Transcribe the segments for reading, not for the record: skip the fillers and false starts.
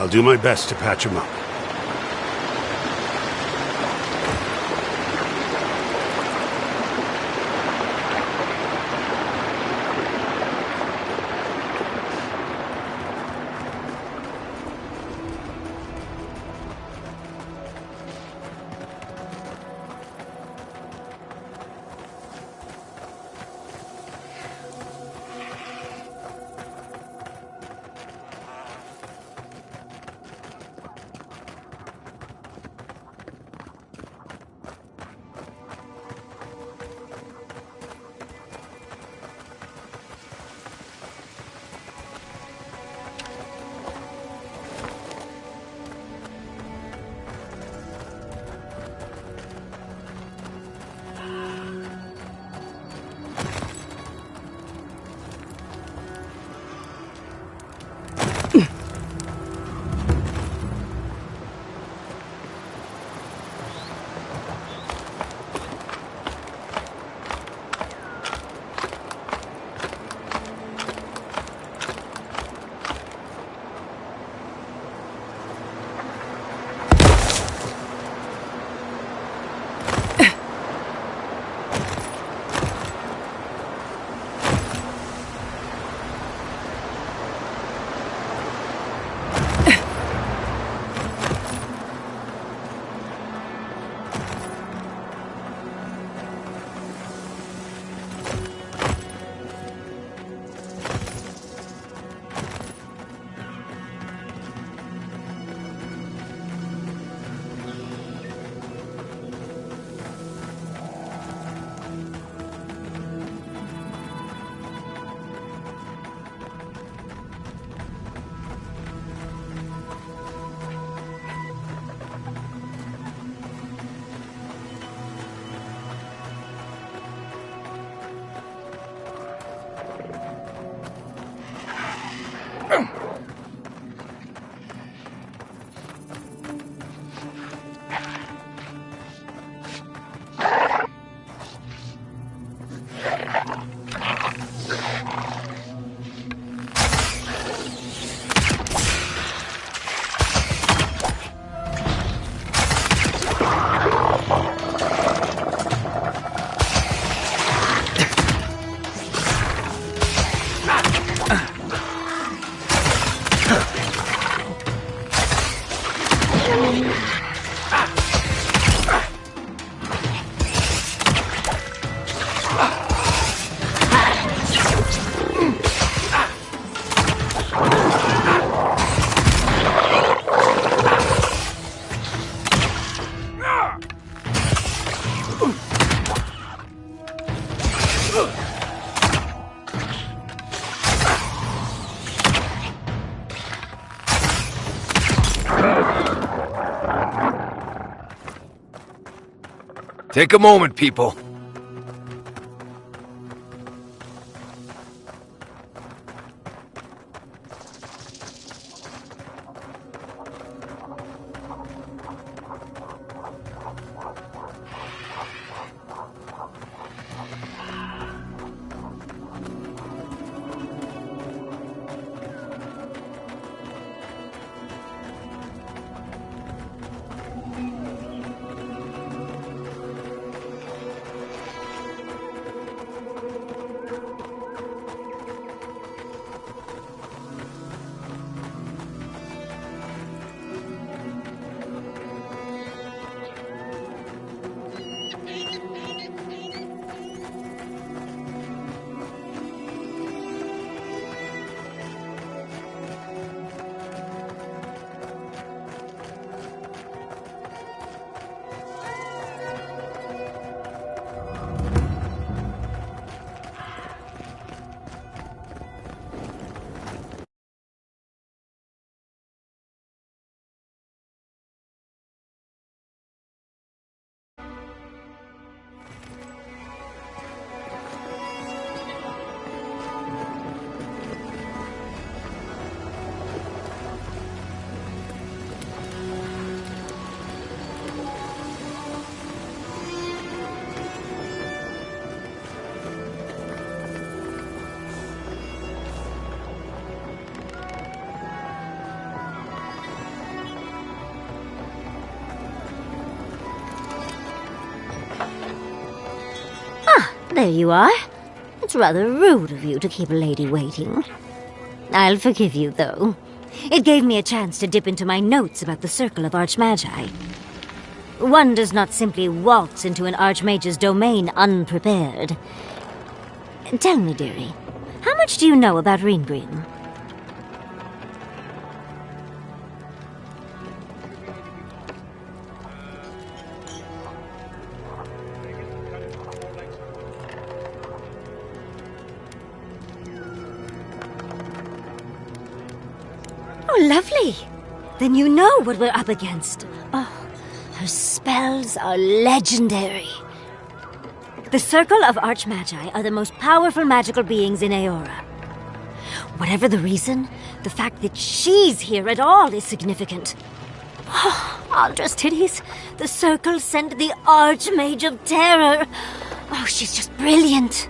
I'll do my best to patch him up. Take a moment, people. there you are. It's rather rude of you to keep a lady waiting. I'll forgive you, though. It gave me a chance to dip into my notes about the Circle of Archmagi. One does not simply waltz into an Archmage's domain unprepared. Tell me, dearie, how much do you know about Ringrim? Oh, lovely. Then you know what we're up against. Oh, her spells are legendary. The Circle of Archmagi are the most powerful magical beings in Eora. Whatever the reason, the fact that she's here at all is significant. Oh, Aldra's titties. The Circle sent the Archmage of Terror. Oh, she's just brilliant.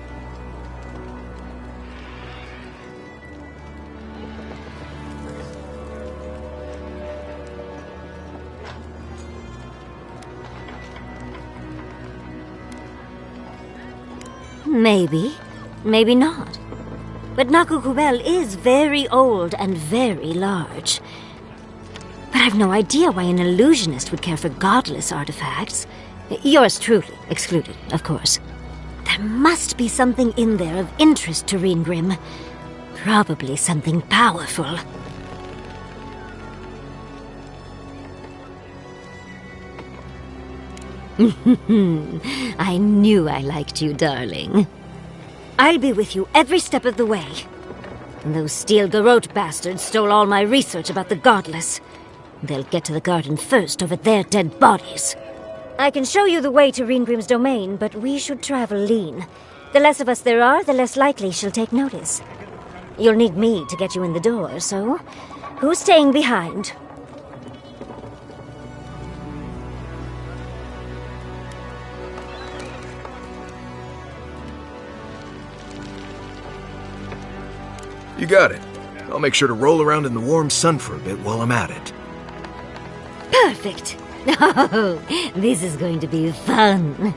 Maybe. Maybe not. But Nakukubel is very old and very large. But I've no idea why an illusionist would care for godless artifacts. Yours truly excluded, of course. There must be something in there of interest to Ringrim. Probably something powerful. I knew I liked you, darling. I'll be with you every step of the way. Those steel garrote bastards stole all my research about the godless. They'll get to the garden first over their dead bodies. I can show you the way to Ringrim's domain, but we should travel lean. The less of us there are, the less likely she'll take notice. You'll need me to get you in the door, so who's staying behind? You got it. I'll make sure to roll around in the warm sun for a bit while I'm at it. Perfect. Oh, this is going to be fun.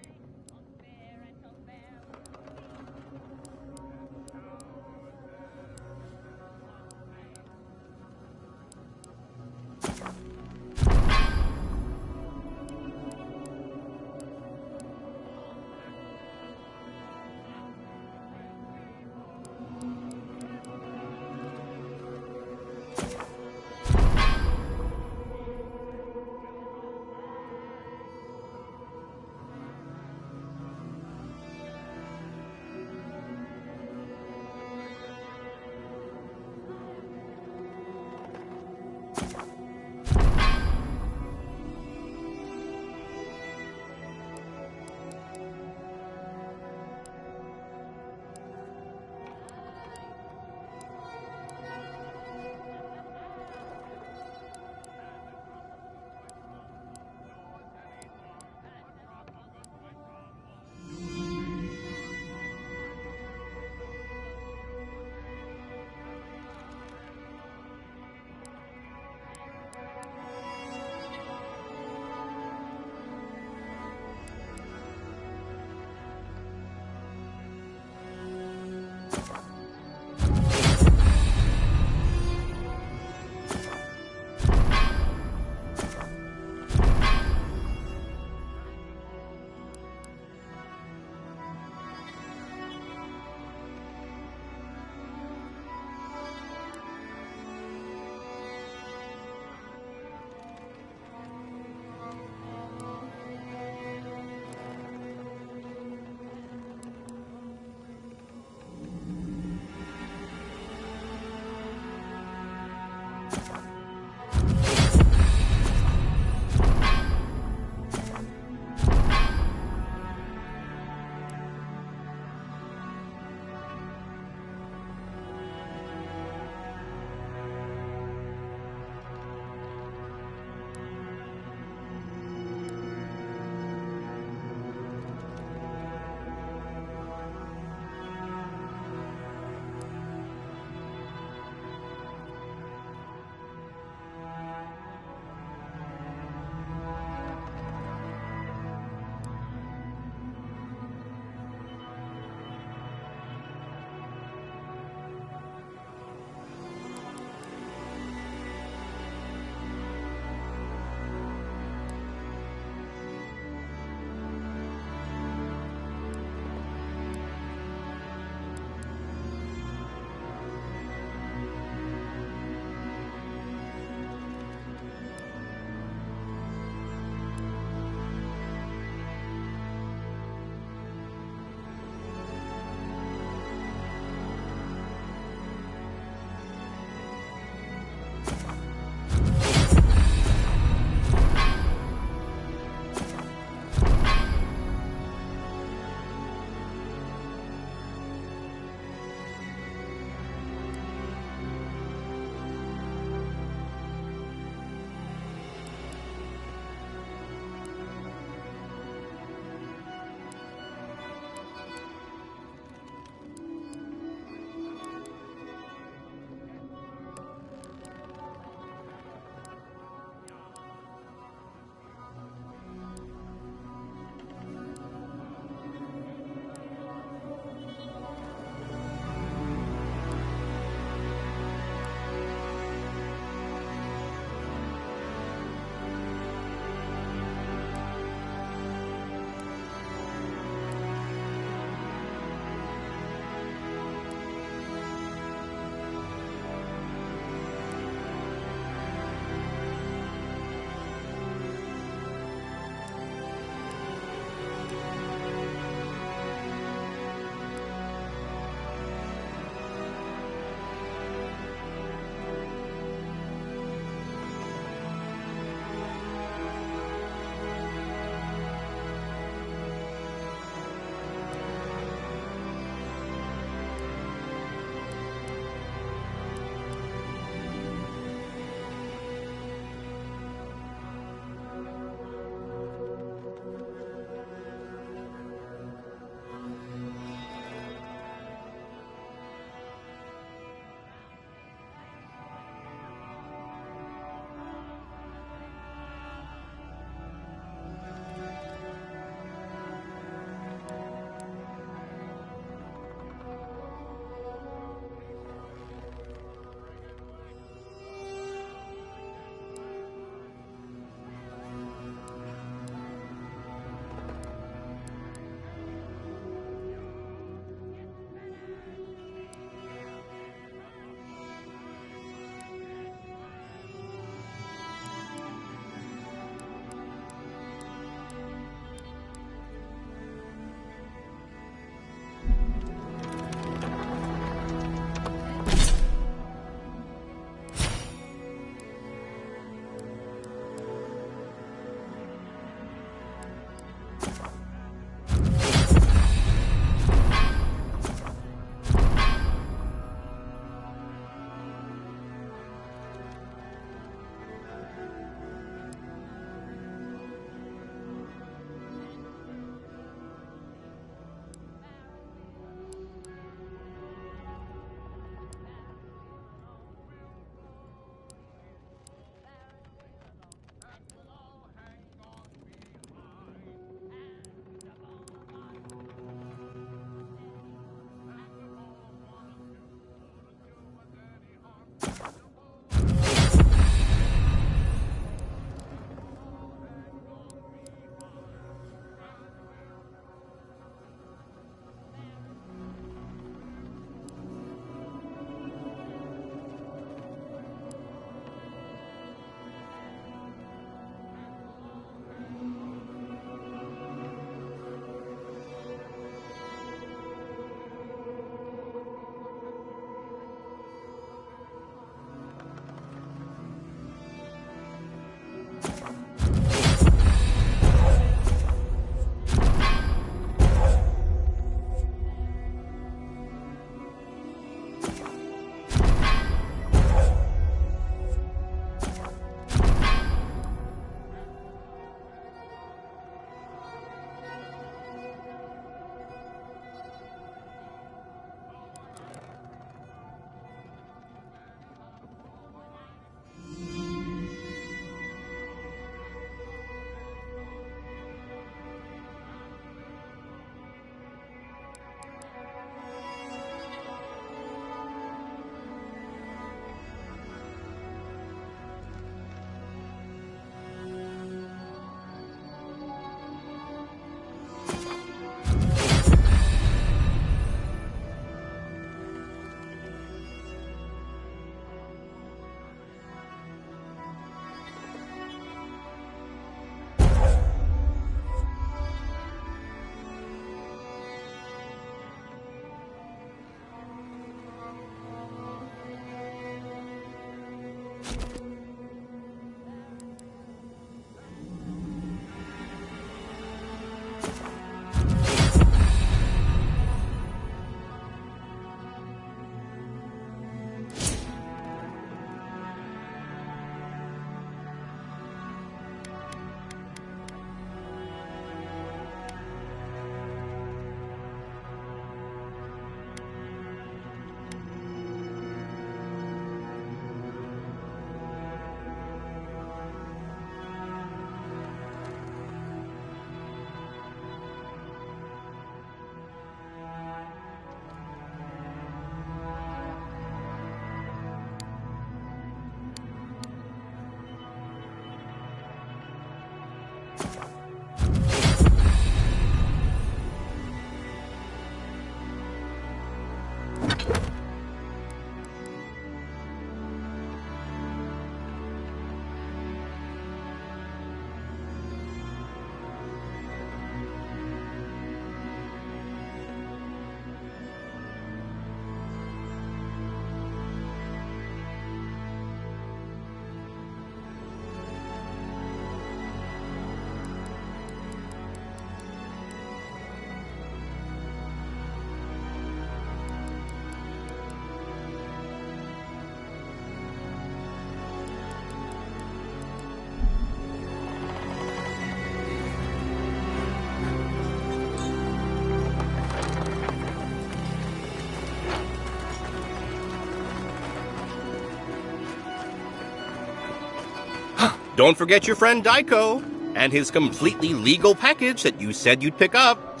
Don't forget your friend Daiko and his completely legal package that you said you'd pick up.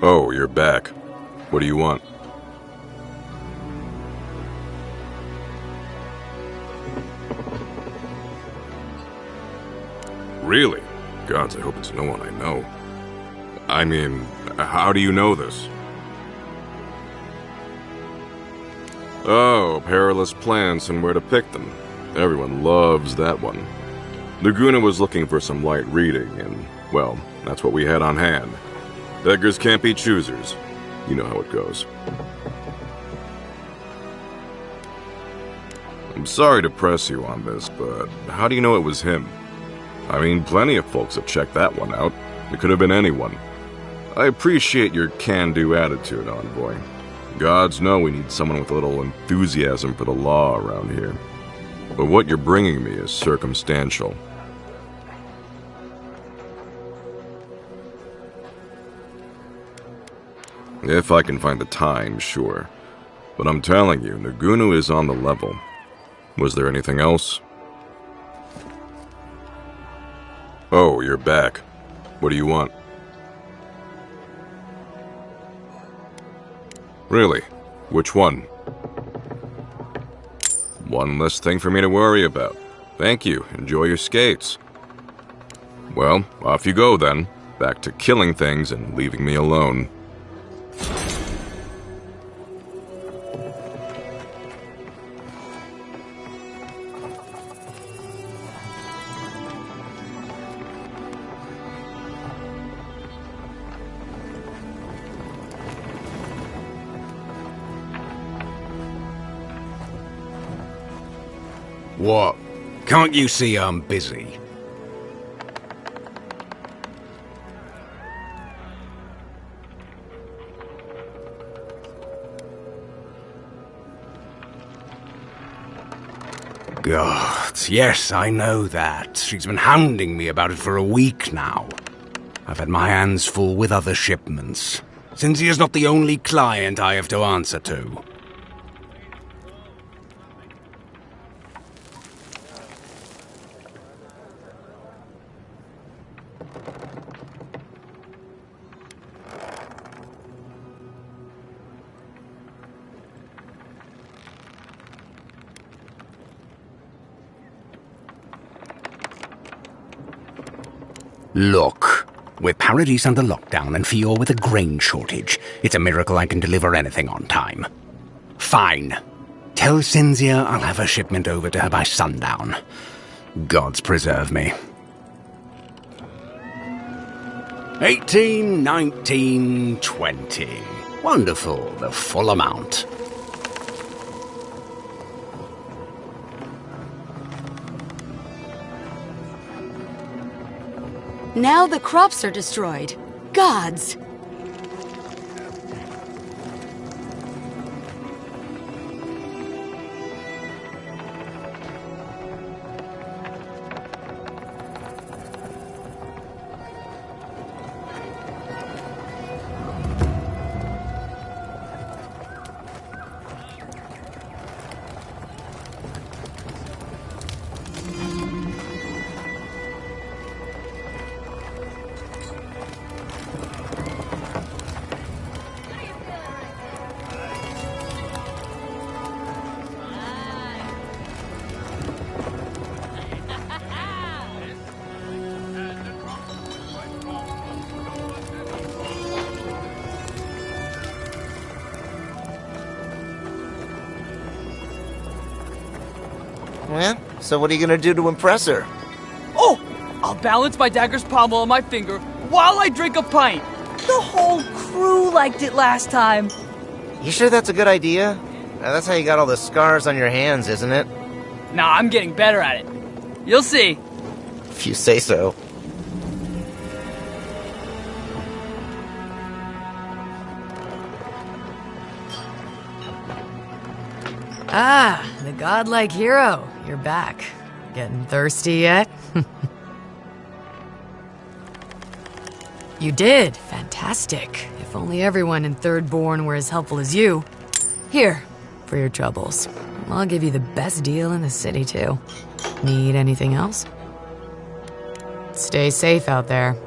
Oh, you're back. What do you want? Really? Gods, I hope it's no one I know. I mean, how do you know this? Oh, perilous plants and where to pick them. Everyone loves that one. Laguna was looking for some light reading, and, well, that's what we had on hand. Beggars can't be choosers. You know how it goes. I'm sorry to press you on this, but how do you know it was him? I mean, plenty of folks have checked that one out. It could have been anyone. I appreciate your can-do attitude, Envoy. Gods know we need someone with a little enthusiasm for the law around here. But what you're bringing me is circumstantial. If I can find the time, sure. But I'm telling you, Nagunu is on the level. Was there anything else? Oh, you're back. What do you want? Really? Which one? One less thing for me to worry about. Thank you. Enjoy your skates. Well, off you go then. Back to killing things and leaving me alone. What? Can't you see I'm busy? God, yes, I know that. She's been hounding me about it for a week now. I've had my hands full with other shipments. Cynthia's not the only client I have to answer to. Look, with Paradise under lockdown and Fior with a grain shortage, it's a miracle I can deliver anything on time. Fine. Tell Cynthia I'll have a shipment over to her by sundown. Gods preserve me. 18, 19, 20. Wonderful, the full amount. Now the crops are destroyed. Gods! Yeah? So what are you gonna do to impress her? Oh! I'll balance my dagger's pommel on my finger while I drink a pint! The whole crew liked it last time! You sure that's a good idea? That's how you got all the scars on your hands, isn't it? Nah, I'm getting better at it. You'll see. If you say so. Ah, the godlike hero. You're back. Getting thirsty yet? You did. Fantastic. If only everyone in Third Born were as helpful as you. Here, for your troubles. I'll give you the best deal in the city, too. Need anything else? Stay safe out there.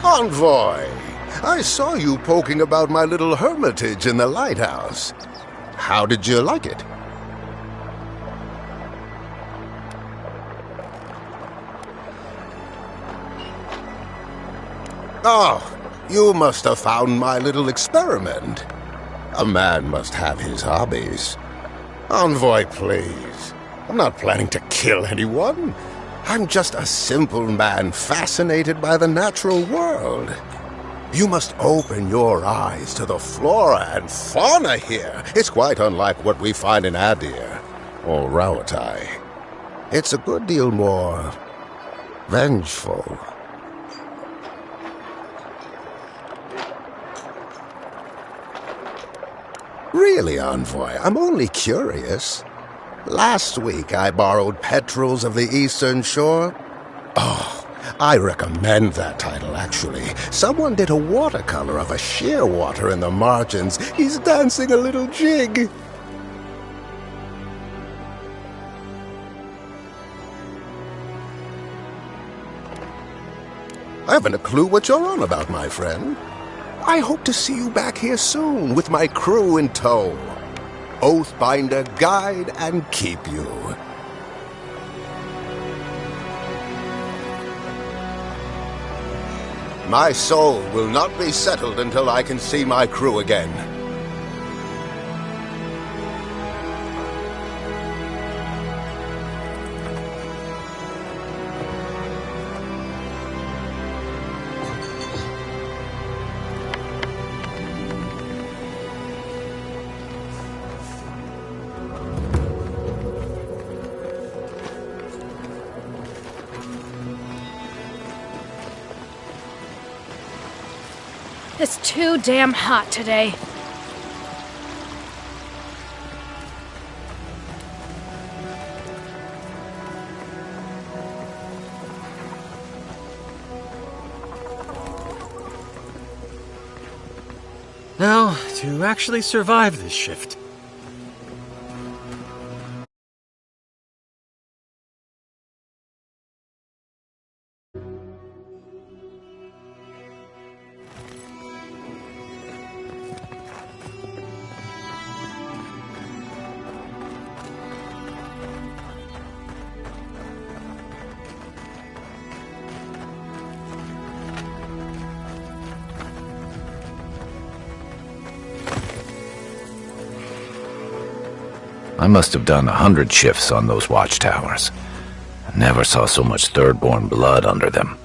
Envoy, I saw you poking about my little hermitage in the lighthouse. How did you like it? Oh, you must have found my little experiment. A man must have his hobbies. Envoy, please. I'm not planning to kill anyone. I'm just a simple man fascinated by the natural world. You must open your eyes to the flora and fauna here. It's quite unlike what we find in Adir or Rauatai. It's a good deal more vengeful. Really, Envoy, I'm only curious. Last week, I borrowed Petrels of the Eastern Shore. Oh, I recommend that title, actually. Someone did a watercolor of a shearwater in the margins. He's dancing a little jig. I haven't a clue what you're on about, my friend. I hope to see you back here soon with my crew in tow. Oathbinder, guide, and keep you. My soul will not be settled until I can see my crew again. It's too damn hot today. Now, to actually survive this shift. I must have done 100 shifts on those watchtowers. Never saw so much Thirdborn blood under them.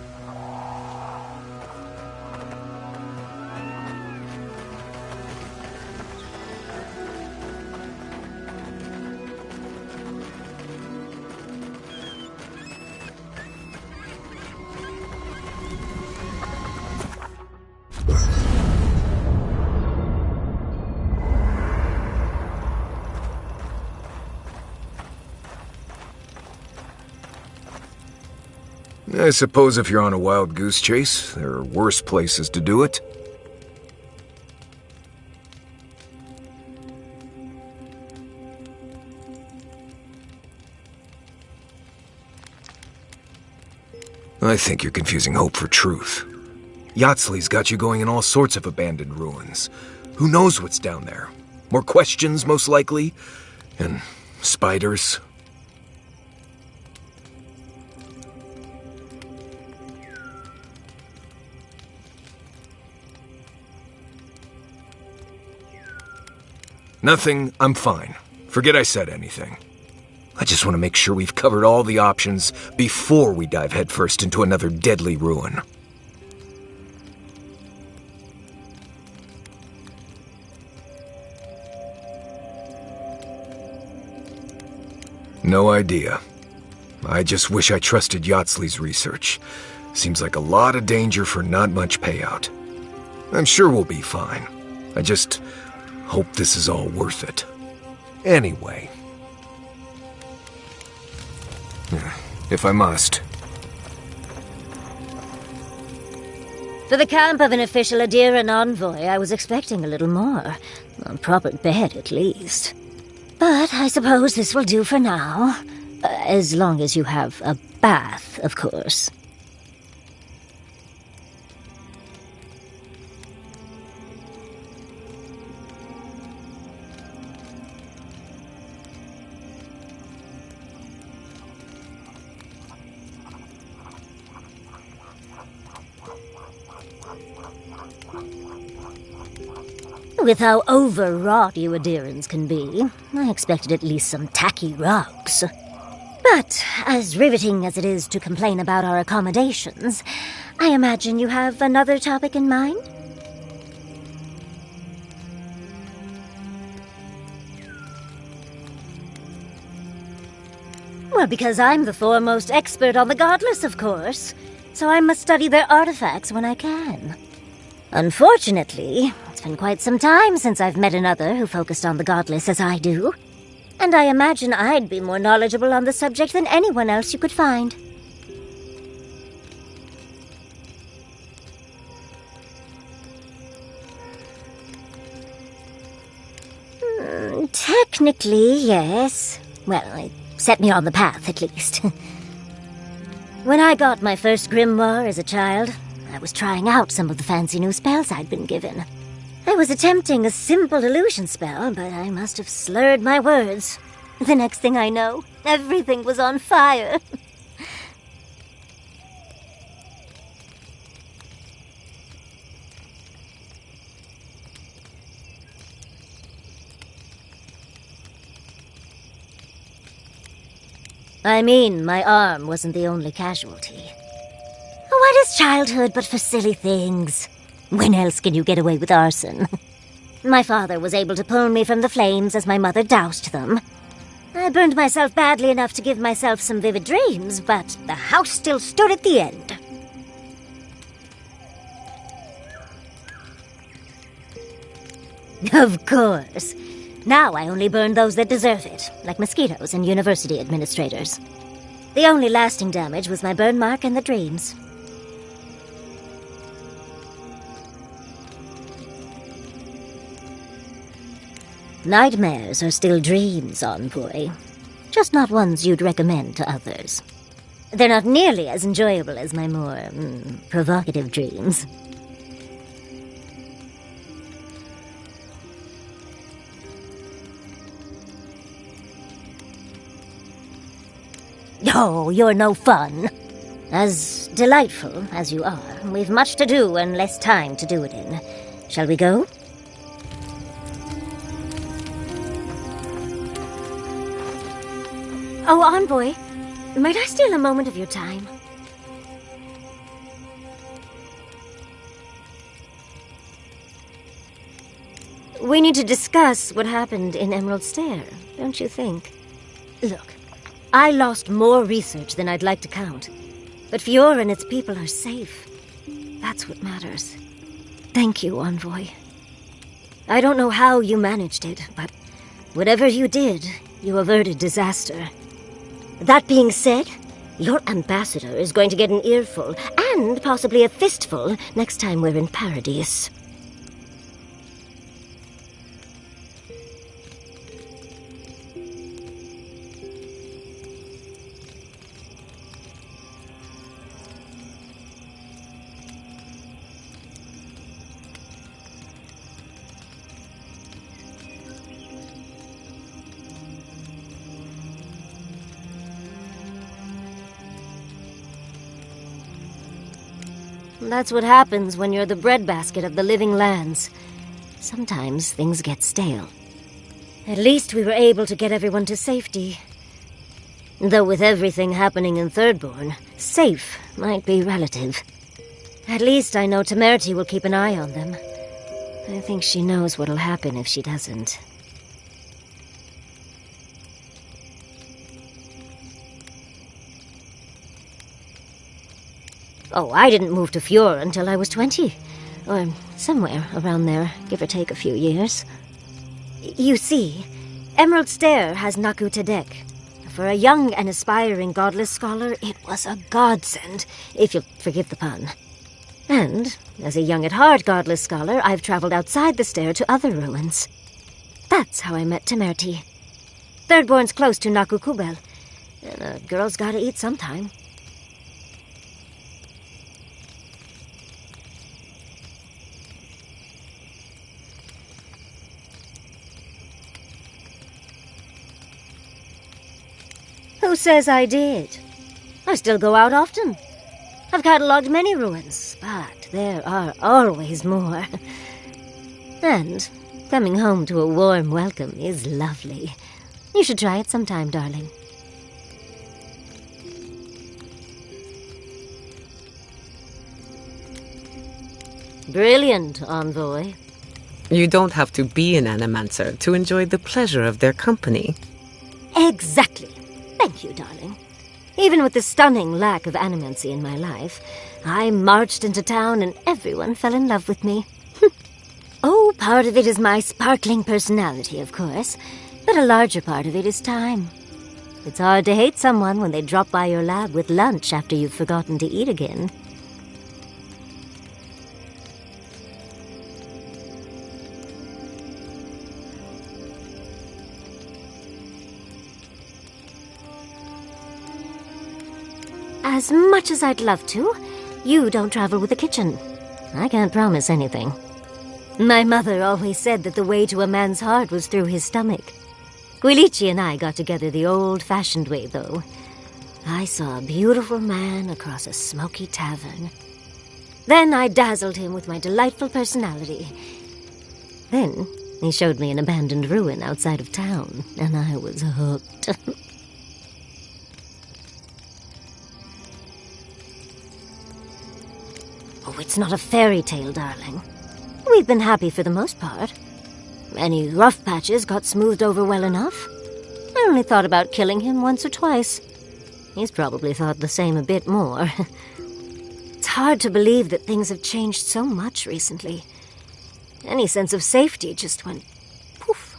I suppose if you're on a wild goose chase, there are worse places to do it. I think you're confusing hope for truth. Yatsley's got you going in all sorts of abandoned ruins. Who knows what's down there? More questions, most likely. And spiders. Nothing, I'm fine. Forget I said anything. I just want to make sure we've covered all the options before we dive headfirst into another deadly ruin. No idea. I just wish I trusted Yatsley's research. Seems like a lot of danger for not much payout. I'm sure we'll be fine. I just hope this is all worth it. Anyway. If I must. For the camp of an official Adiran envoy, I was expecting a little more. A proper bed, at least. But I suppose this will do for now. As long as you have a bath, of course. With how overwrought you Adirans can be, I expected at least some tacky rugs. But, as riveting as it is to complain about our accommodations, I imagine you have another topic in mind? Well, because I'm the foremost expert on the godless, of course, so I must study their artifacts when I can. Unfortunately, it's been quite some time since I've met another who focused on the godless as I do. And I imagine I'd be more knowledgeable on the subject than anyone else you could find. Technically, yes. Well, it set me on the path, at least. When I got my first grimoire as a child, I was trying out some of the fancy new spells I'd been given. I was attempting a simple illusion spell, but I must have slurred my words. The next thing I know, everything was on fire. I mean, my arm wasn't the only casualty. What is childhood but for silly things? When else can you get away with arson? My father was able to pull me from the flames as my mother doused them. I burned myself badly enough to give myself some vivid dreams, but the house still stood at the end. Of course. Now I only burn those that deserve it, like mosquitoes and university administrators. The only lasting damage was my burn mark and the dreams. Nightmares are still dreams, envoy. Just not ones you'd recommend to others. They're not nearly as enjoyable as my more, provocative dreams. Oh, you're no fun. As delightful as you are, we've much to do and less time to do it in. Shall we go? Oh, envoy, might I steal a moment of your time? We need to discuss what happened in Emerald Stair, don't you think? Look, I lost more research than I'd like to count. But Fiora and its people are safe. That's what matters. Thank you, envoy. I don't know how you managed it, but whatever you did, you averted disaster. That being said, your ambassador is going to get an earful, and possibly a fistful, next time we're in Paradise. That's what happens when you're the breadbasket of the living lands. Sometimes things get stale. At least we were able to get everyone to safety. Though with everything happening in Thirdborn, safe might be relative. At least I know Temerity will keep an eye on them. I think she knows what'll happen if she doesn't. Oh, I didn't move to Fjord until I was 20. Or somewhere around there, give or take a few years. You see, Emerald Stair has Naku Tedek. For a young and aspiring godless scholar, it was a godsend, if you'll forgive the pun. And, as a young at heart godless scholar, I've traveled outside the stair to other ruins. That's how I met Temerti. Thirdborn's close to Naku Kubel, and a girl's gotta eat sometime. Who says I did? I still go out often. I've catalogued many ruins, but there are always more. And coming home to a warm welcome is lovely. You should try it sometime, darling. Brilliant, envoy. You don't have to be an animancer to enjoy the pleasure of their company. Exactly. Thank you, darling. Even with the stunning lack of animancy in my life, I marched into town and everyone fell in love with me. Oh, part of it is my sparkling personality, of course, but a larger part of it is time. It's hard to hate someone when they drop by your lab with lunch after you've forgotten to eat again. As much as I'd love to, you don't travel with the kitchen. I can't promise anything. My mother always said that the way to a man's heart was through his stomach. Quilici and I got together the old-fashioned way, though. I saw a beautiful man across a smoky tavern. Then I dazzled him with my delightful personality. Then he showed me an abandoned ruin outside of town, and I was hooked. Oh, it's not a fairy tale, darling. We've been happy for the most part. Any rough patches got smoothed over well enough. I only thought about killing him once or twice. He's probably thought the same a bit more. It's hard to believe that things have changed so much recently. Any sense of safety just went poof.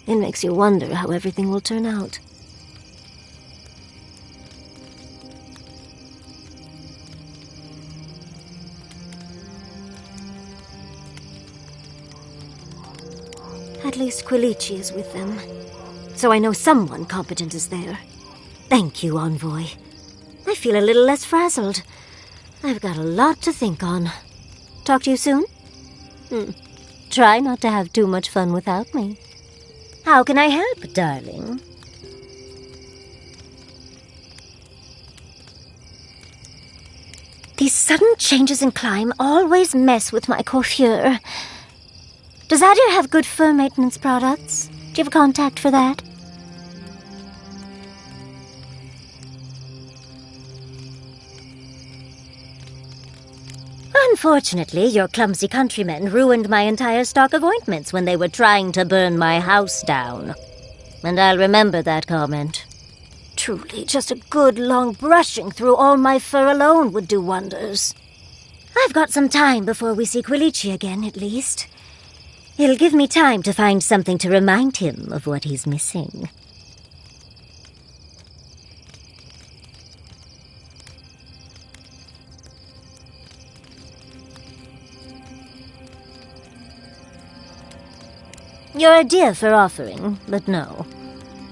It makes you wonder how everything will turn out. At least Quilici is with them, so I know someone competent is there. Thank you, Envoy. I feel a little less frazzled. I've got a lot to think on. Talk to you soon? Try not to have too much fun without me. How can I help, darling? These sudden changes in climate always mess with my coiffure. Does Adir have good fur maintenance products? Do you have a contact for that? Unfortunately, your clumsy countrymen ruined my entire stock of ointments when they were trying to burn my house down. And I'll remember that comment. Truly, just a good long brushing through all my fur alone would do wonders. I've got some time before we see Quilici again, at least. It'll give me time to find something to remind him of what he's missing. You're a dear for offering, but no.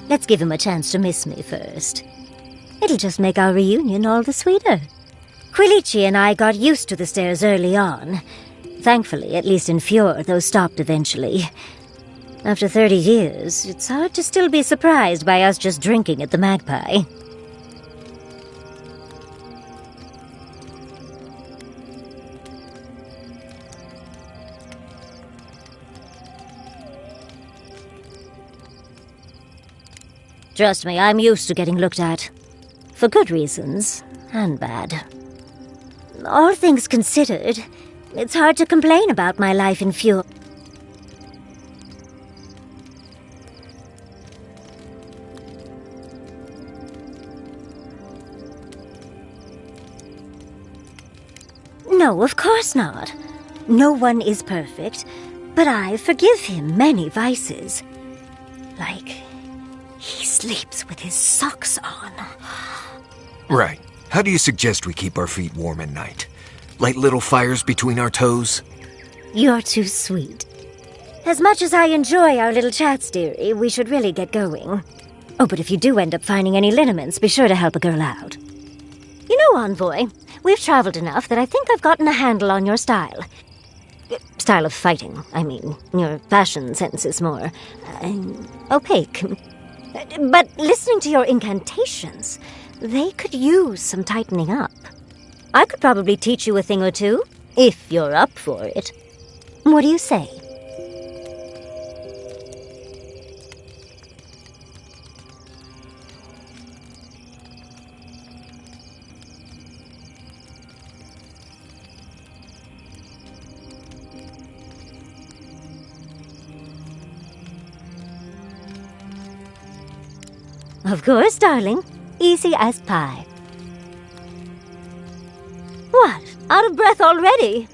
Let's give him a chance to miss me first. It'll just make our reunion all the sweeter. Quilici and I got used to the stairs early on. Thankfully, at least in Fjord, those stopped eventually. After 30 years, it's hard to still be surprised by us just drinking at the Magpie. Trust me, I'm used to getting looked at. For good reasons, and bad. All things considered, it's hard to complain about my life in Fjord. No, of course not. No one is perfect, but I forgive him many vices. Like, he sleeps with his socks on. Right. How do you suggest we keep our feet warm at night? Light little fires between our toes? You're too sweet. As much as I enjoy our little chats, dearie, we should really get going. Oh, but if you do end up finding any liniments, be sure to help a girl out. You know, Envoy, we've traveled enough that I think I've gotten a handle on your style. Style of fighting, I mean. Your fashion sense is more opaque. But listening to your incantations, they could use some tightening up. I could probably teach you a thing or two, if you're up for it. What do you say? Of course, darling. Easy as pie. What? Out of breath already?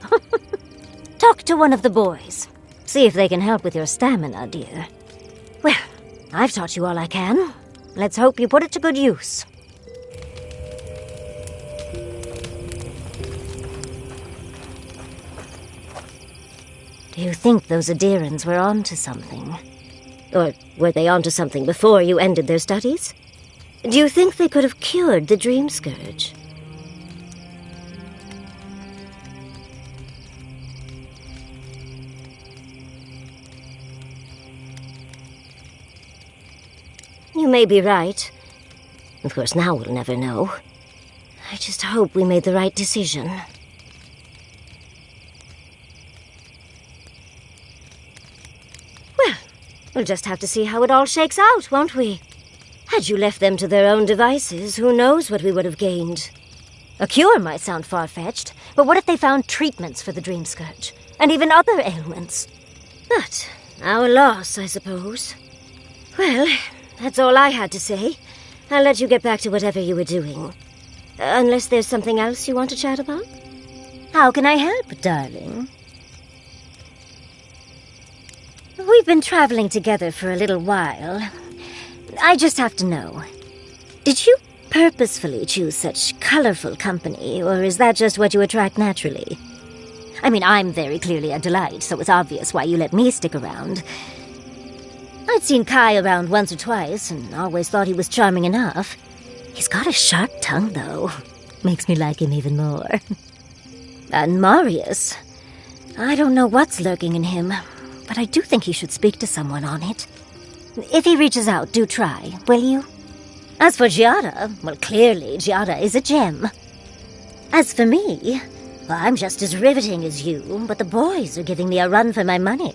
Talk to one of the boys. See if they can help with your stamina, dear. Well, I've taught you all I can. Let's hope you put it to good use. Do you think those Adirans were onto something? Or were they onto something before you ended their studies? Do you think they could have cured the Dream Scourge? You may be right. Of course, now we'll never know. I just hope we made the right decision. Well, we'll just have to see how it all shakes out, won't we? Had you left them to their own devices, who knows what we would have gained? A cure might sound far-fetched, but what if they found treatments for the Dream Scourge, and even other ailments? But our loss, I suppose. Well, that's all I had to say. I'll let you get back to whatever you were doing. Unless there's something else you want to chat about? How can I help, darling? We've been traveling together for a little while. I just have to know. Did you purposefully choose such colorful company, or is that just what you attract naturally? I mean, I'm very clearly a delight, so it's obvious why you let me stick around. I'd seen Kai around once or twice, and always thought he was charming enough. He's got a sharp tongue, though. Makes me like him even more. And Marius. I don't know what's lurking in him, but I do think he should speak to someone on it. If he reaches out, do try, will you? As for Giada, well, clearly Giada is a gem. As for me, well, I'm just as riveting as you, but the boys are giving me a run for my money.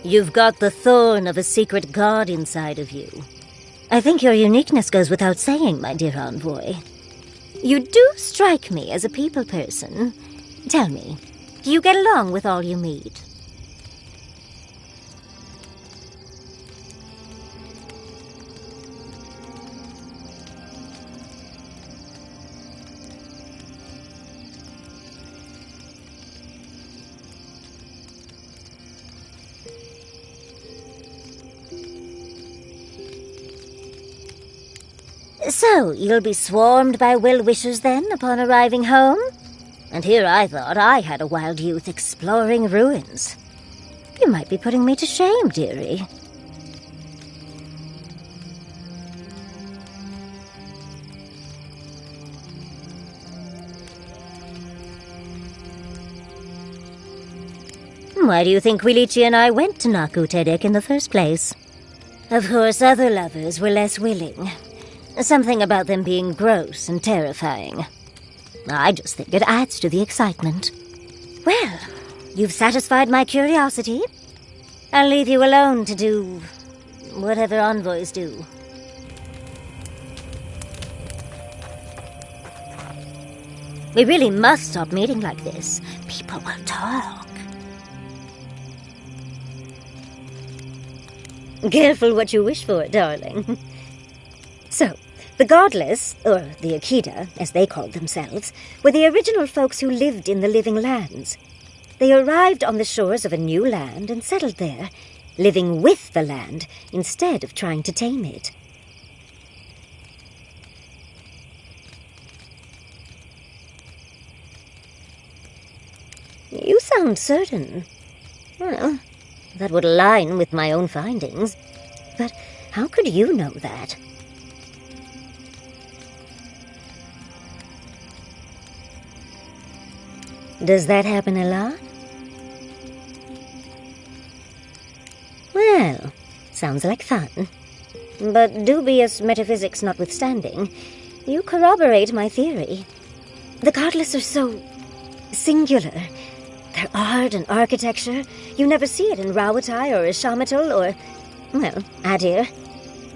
You've got the thorn of a secret god inside of you. I think your uniqueness goes without saying, my dear envoy. You do strike me as a people person. Tell me, do you get along with all you meet? So, you'll be swarmed by well-wishers then, upon arriving home? And here I thought I had a wild youth exploring ruins. You might be putting me to shame, dearie. Why do you think Quilici and I went to Nakutedek in the first place? Of course, other lovers were less willing. Something about them being gross and terrifying. I just think it adds to the excitement. Well, you've satisfied my curiosity. I'll leave you alone to do whatever envoys do. We really must stop meeting like this. People will talk. Careful what you wish for, darling. So, the Godless, or the Akida, as they called themselves, were the original folks who lived in the living lands. They arrived on the shores of a new land and settled there, living with the land instead of trying to tame it. You sound certain. Well, that would align with my own findings. But how could you know that? Does that happen a lot? Well, sounds like fun. But dubious metaphysics notwithstanding, you corroborate my theory. The Godless are so singular. Their art and architecture, you never see it in Rawatai or Ishamatal or, well, Adir.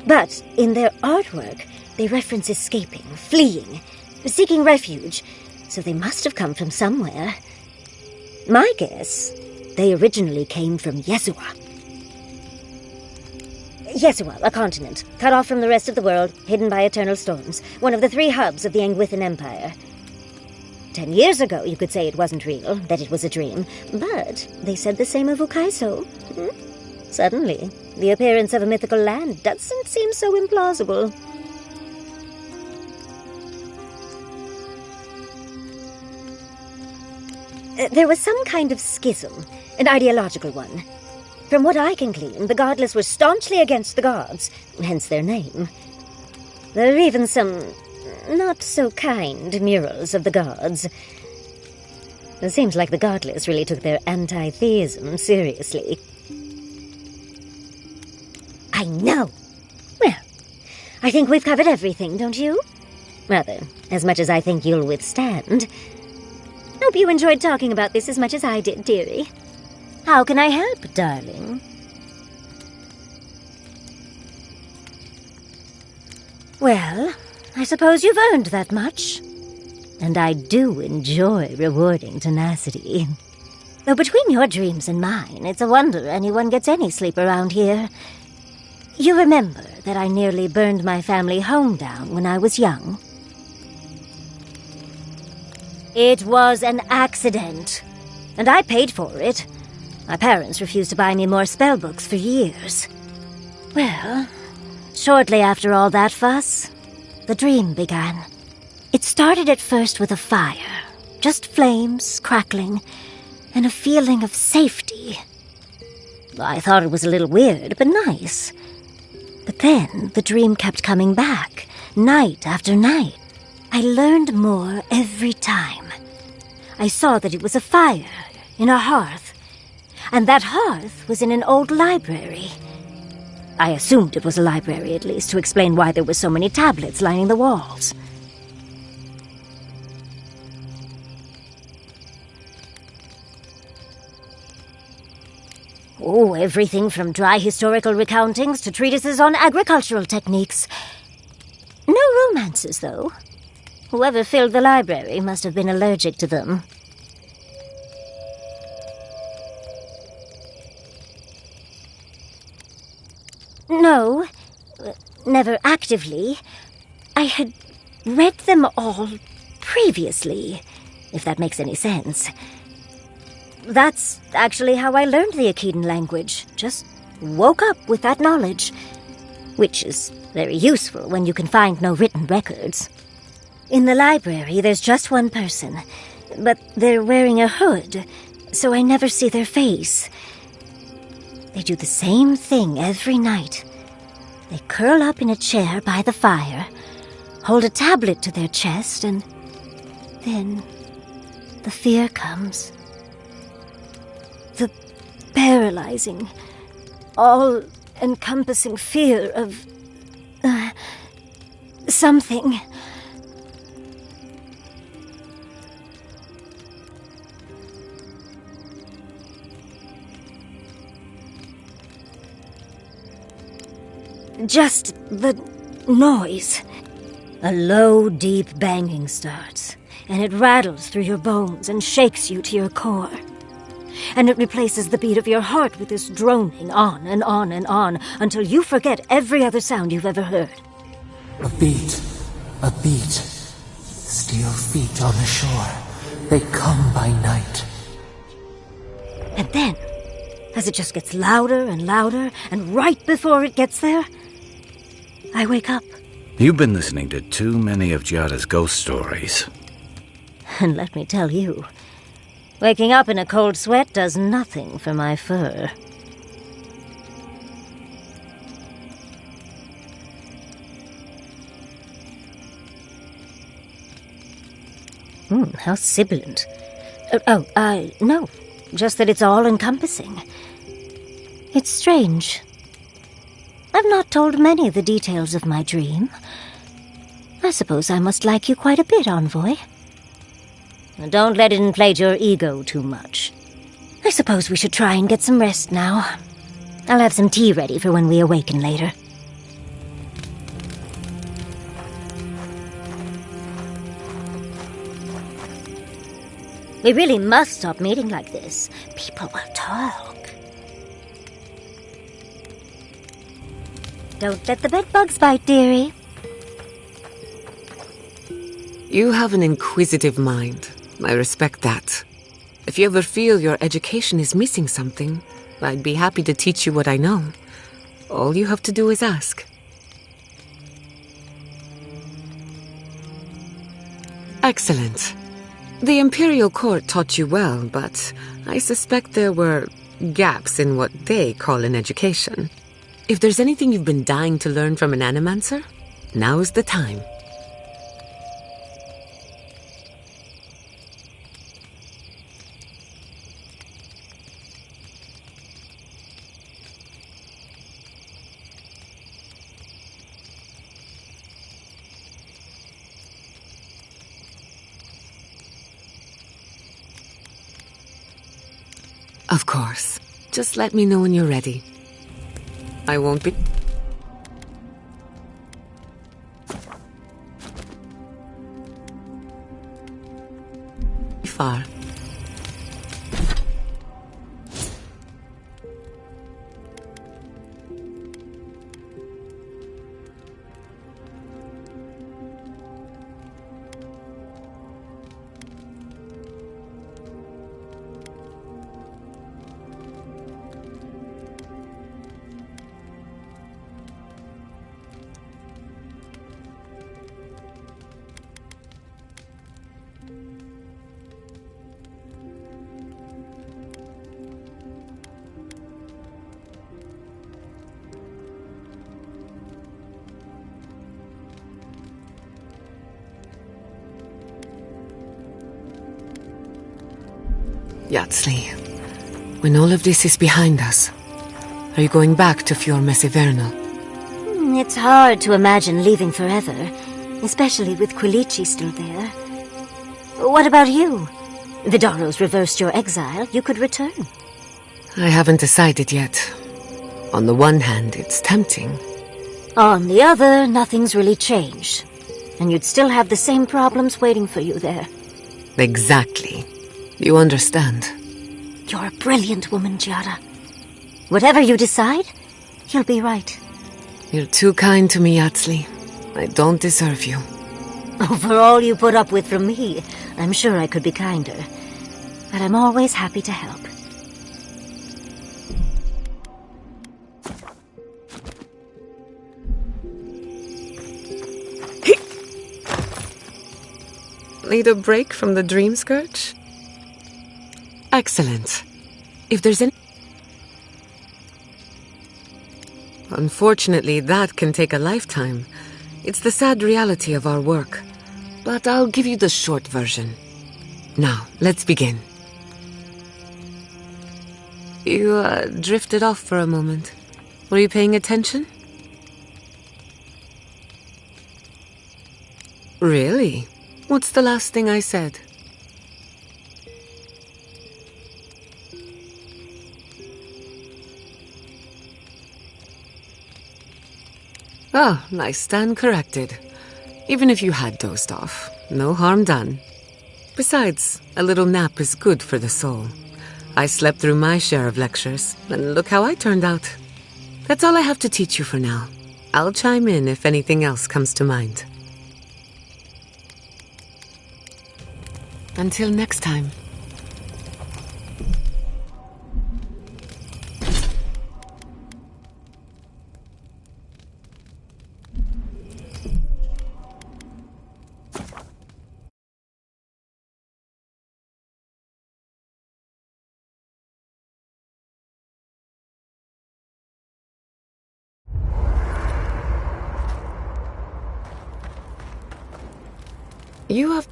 But in their artwork, they reference escaping, fleeing, seeking refuge, so they must have come from somewhere. My guess, they originally came from Yesua. Yesua, a continent, cut off from the rest of the world, hidden by eternal storms, one of the 3 hubs of the Angwithan Empire. 10 years ago, you could say it wasn't real, that it was a dream, but they said the same of Ukaiso. Suddenly, the appearance of a mythical land doesn't seem so implausible. There was some kind of schism, an ideological one. From what I can glean, the Godless were staunchly against the gods, hence their name. There are even some not-so-kind murals of the gods. It seems like the Godless really took their anti-theism seriously. I know! Well, I think we've covered everything, don't you? Rather, as much as I think you'll withstand. Hope you enjoyed talking about this as much as I did, dearie. How can I help, darling? Well, I suppose you've earned that much. And I do enjoy rewarding tenacity. Though between your dreams and mine, it's a wonder anyone gets any sleep around here. You remember that I nearly burned my family home down when I was young? It was an accident, and I paid for it. My parents refused to buy me more spellbooks for years. Well, shortly after all that fuss, the dream began. It started at first with a fire, just flames crackling, and a feeling of safety. I thought it was a little weird, but nice. But then the dream kept coming back, night after night. I learned more every time. I saw that it was a fire in a hearth, and that hearth was in an old library. I assumed it was a library, at least, to explain why there were so many tablets lining the walls. Oh, everything from dry historical recountings to treatises on agricultural techniques. No romances, though. Whoever filled the library must have been allergic to them. No, never actively. I had read them all previously, if that makes any sense. That's actually how I learned the Akhidan language. Just woke up with that knowledge, which is very useful when you can find no written records. In the library, there's just one person, but they're wearing a hood, so I never see their face. They do the same thing every night. They curl up in a chair by the fire, hold a tablet to their chest, and then the fear comes. The paralyzing, all-encompassing fear of something. Just the noise. A low, deep banging starts. and it rattles through your bones and shakes you to your core. And it replaces the beat of your heart with this droning on and on and on until you forget every other sound you've ever heard. A beat. A beat. Steel feet on the shore. They come by night. And then, as it just gets louder and louder, and right before it gets there, I wake up. You've been listening to too many of Giada's ghost stories. And let me tell you, waking up in a cold sweat does nothing for my fur. How sibilant. No. Just that it's all-encompassing. It's strange. I've not told many of the details of my dream. I suppose I must like you quite a bit, Envoy. Don't let it inflate your ego too much. I suppose we should try and get some rest now. I'll have some tea ready for when we awaken later. We really must stop meeting like this. People will talk. Don't let the bedbugs bite, dearie. You have an inquisitive mind. I respect that. If you ever feel your education is missing something, I'd be happy to teach you what I know. All you have to do is ask. Excellent. The Imperial Court taught you well, but I suspect there were gaps in what they call an education. If there's anything you've been dying to learn from an animancer, now's the time. Of course. Just let me know when you're ready. I won't be... far. Yatsli, when all of this is behind us, are you going back to Fior Mesivernal? It's hard to imagine leaving forever, especially with Quilici still there. What about you? Vidaro's reversed your exile. You could return. I haven't decided yet. On the one hand, it's tempting. On the other, nothing's really changed. And you'd still have the same problems waiting for you there. Exactly. You understand. You're a brilliant woman, Giada. Whatever you decide, you'll be right. You're too kind to me, Yatsli. I don't deserve you. For all you put up with from me, I'm sure I could be kinder. But I'm always happy to help. Need a break from the dream scourge? Excellent. If there's any... Unfortunately, that can take a lifetime. It's the sad reality of our work. But I'll give you the short version. Now, let's begin. You, drifted off for a moment. Were you paying attention? Really? What's the last thing I said? Oh, I stand corrected. Even if you had dozed off, no harm done. Besides, a little nap is good for the soul. I slept through my share of lectures, and look how I turned out. That's all I have to teach you for now. I'll chime in if anything else comes to mind. Until next time. You have...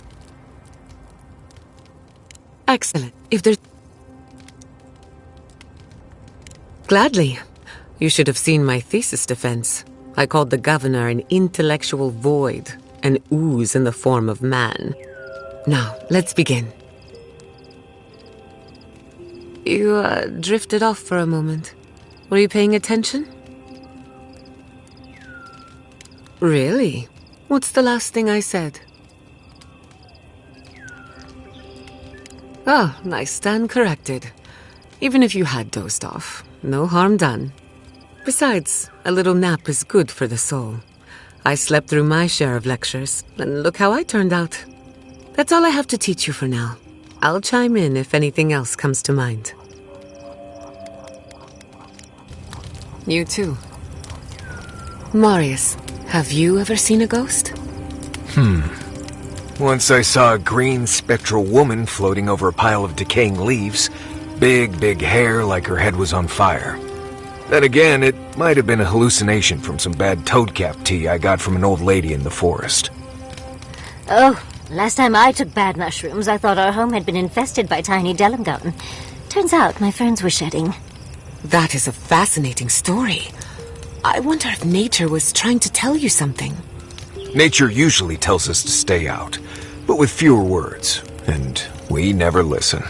Excellent. If there's... Gladly. You should have seen my thesis defense. I called the governor an intellectual void, an ooze in the form of man. Now, let's begin. You, drifted off for a moment. Were you paying attention? Really? What's the last thing I said? Oh, I stand corrected. Even if you had dozed off, no harm done. Besides, a little nap is good for the soul. I slept through my share of lectures, and look how I turned out. That's all I have to teach you for now. I'll chime in if anything else comes to mind. You too. Marius, have you ever seen a ghost? Once I saw a green spectral woman floating over a pile of decaying leaves. Big hair like her head was on fire. Then again, it might have been a hallucination from some bad toadcap tea I got from an old lady in the forest. Oh, last time I took bad mushrooms, I thought our home had been infested by tiny Delingon. Turns out my ferns were shedding. That is a fascinating story. I wonder if nature was trying to tell you something. Nature usually tells us to stay out, but with fewer words, and we never listen.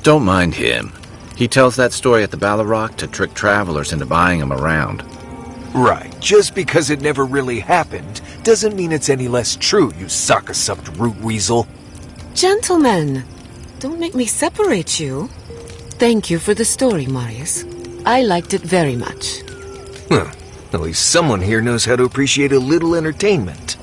Don't mind him. He tells that story at the Ballarrock to trick travelers into buying him around. Right, just because it never really happened doesn't mean it's any less true, you sock-a-supped root weasel. Gentlemen, don't make me separate you. Thank you for the story, Marius. I liked it very much. Huh. At least someone here knows how to appreciate a little entertainment.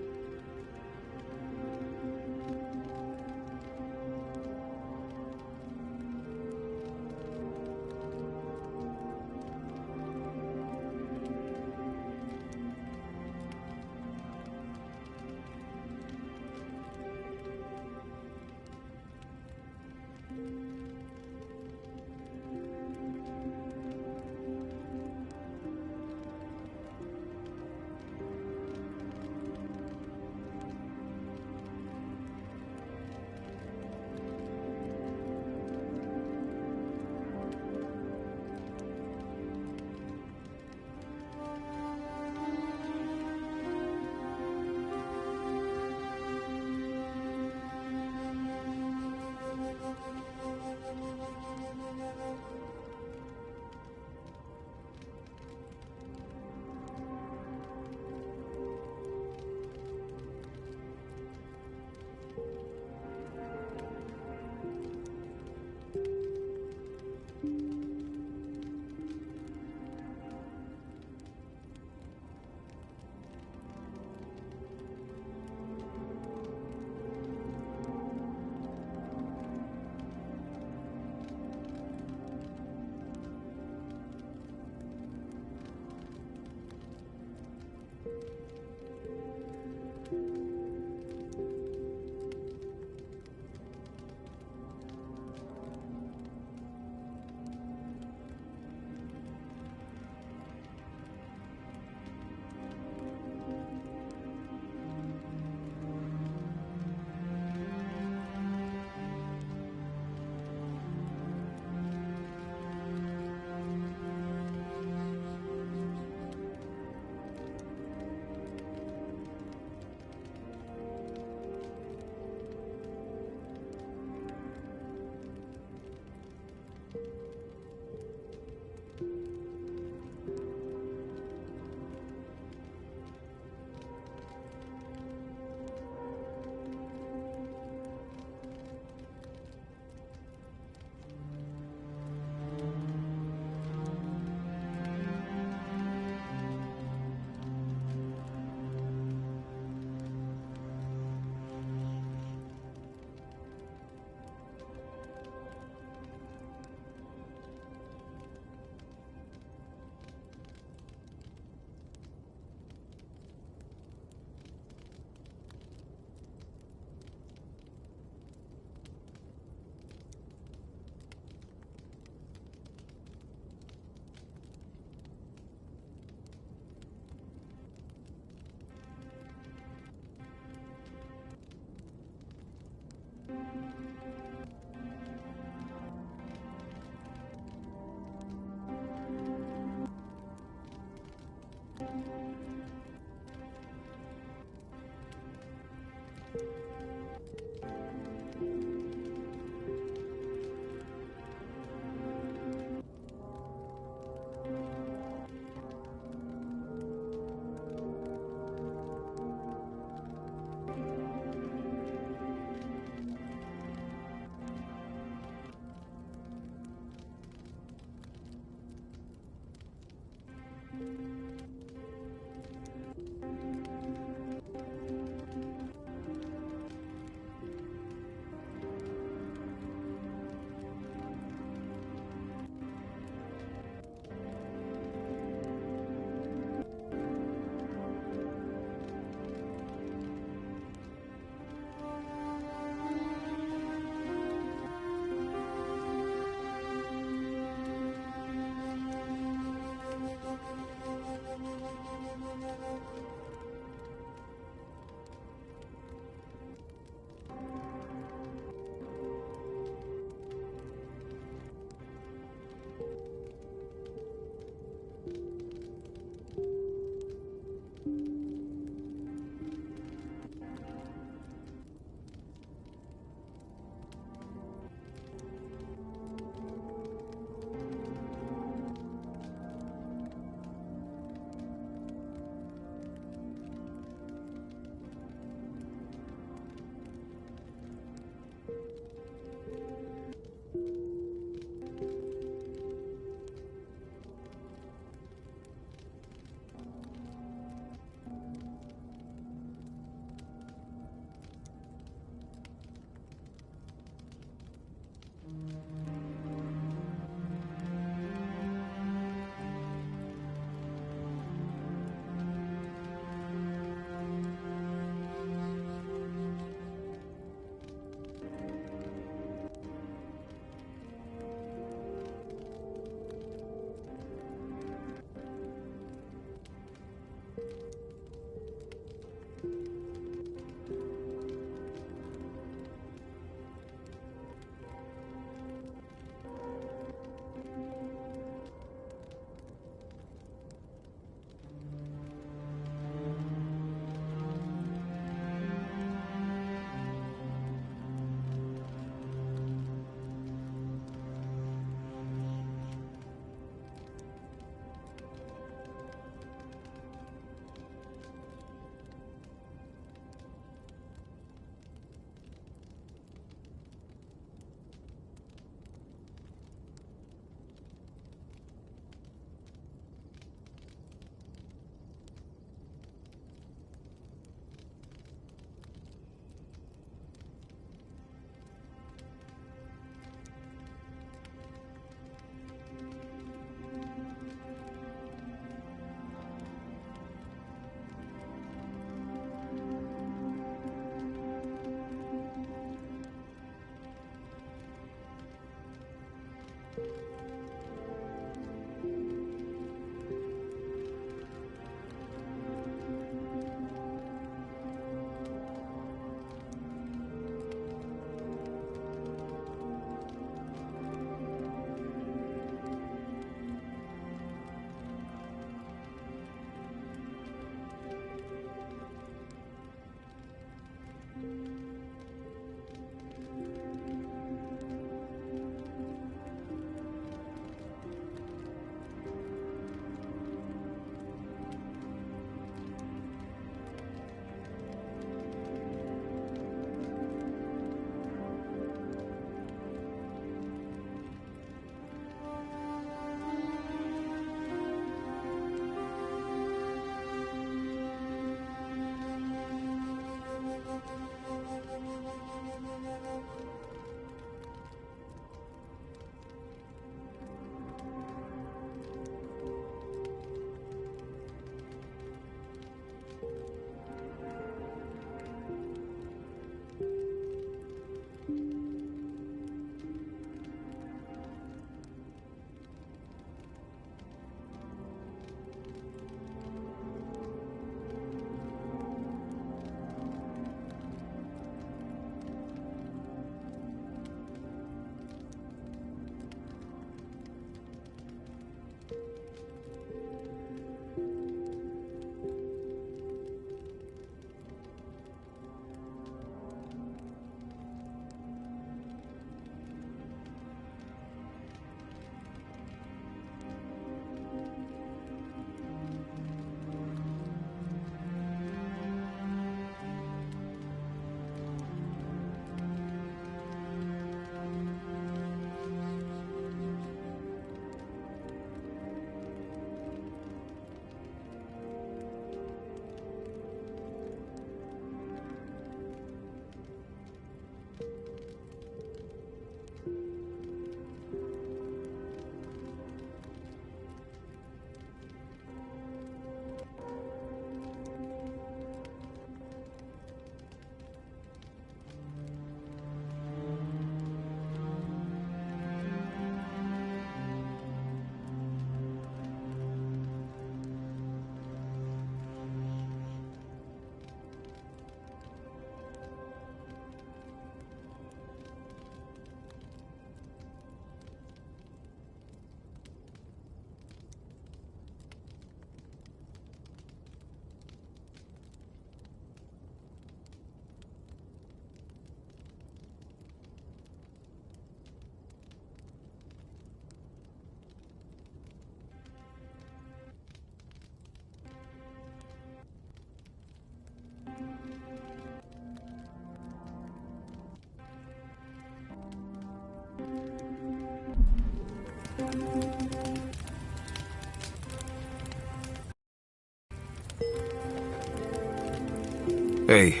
Hey,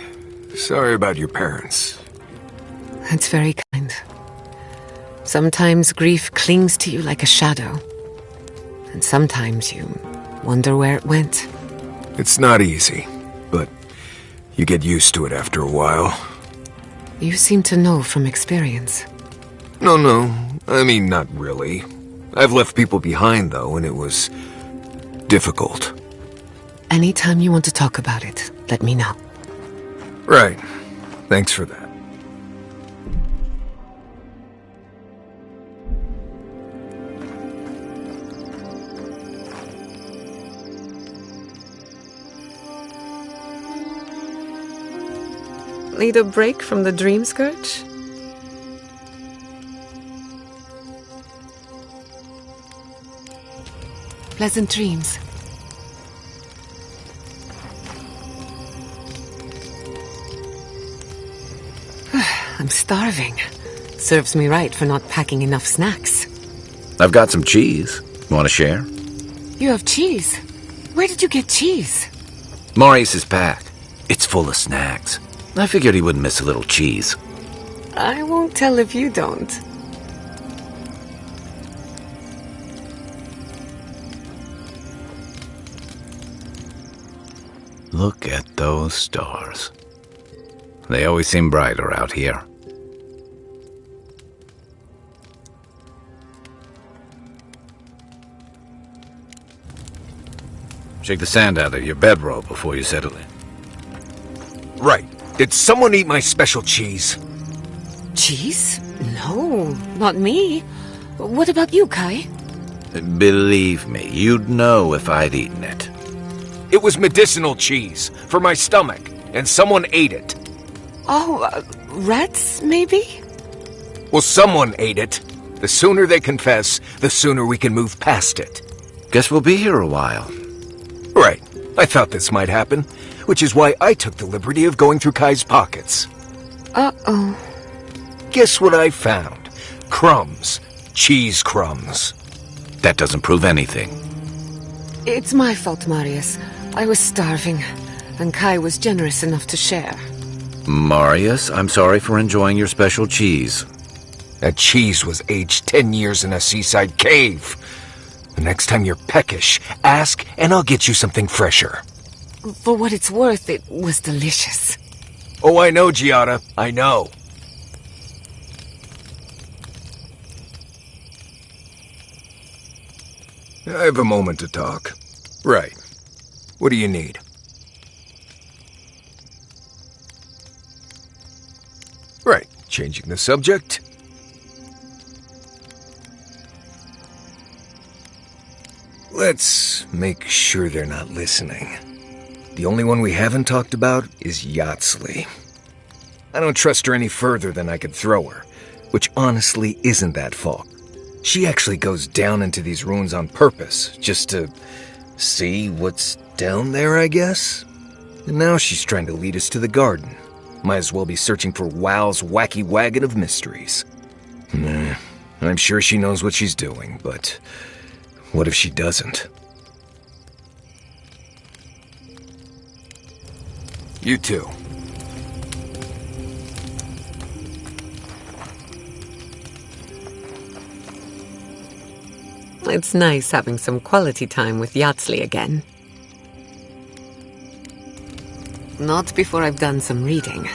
sorry about your parents. That's very kind. Sometimes grief clings to you like a shadow. And sometimes you wonder where it went. It's not easy, but you get used to it after a while. You seem to know from experience. No, I mean, not really. I've left people behind, though, and it was difficult. Anytime you want to talk about it, let me know. Right. Thanks for that. Need a break from the dream scourge? Pleasant dreams. I'm starving. Serves me right for not packing enough snacks. I've got some cheese. Want to share? You have cheese? Where did you get cheese? Maurice's pack. It's full of snacks. I figured he wouldn't miss a little cheese. I won't tell if you don't. Look at those stars. They always seem brighter out here. Shake the sand out of your bedroll before you settle in. Right. Did someone eat my special cheese? Cheese? No, not me. What about you, Kai? Believe me, you'd know if I'd eaten it. It was medicinal cheese for my stomach, and someone ate it. Oh, rats, maybe? Well, someone ate it. The sooner they confess, the sooner we can move past it. Guess we'll be here a while. Right. I thought this might happen, which is why I took the liberty of going through Kai's pockets. Uh-oh. Guess what I found? Crumbs. Cheese crumbs. That doesn't prove anything. It's my fault, Marius. I was starving, and Kai was generous enough to share. Marius, I'm sorry for enjoying your special cheese. That cheese was aged 10 years in a seaside cave. The next time you're peckish, ask and I'll get you something fresher. For what it's worth, it was delicious. Oh, I know, Giada. I know. I have a moment to talk. Right. What do you need? Right. Changing the subject. Let's make sure they're not listening. The only one we haven't talked about is Yatsley. I don't trust her any further than I could throw her, which honestly isn't that far. She actually goes down into these ruins on purpose, just to see what's down there, I guess? And now she's trying to lead us to the garden. Might as well be searching for WoW's wacky wagon of mysteries. Nah, I'm sure she knows what she's doing, but what if she doesn't? You too. It's nice having some quality time with Yatsley again. Not before I've done some reading.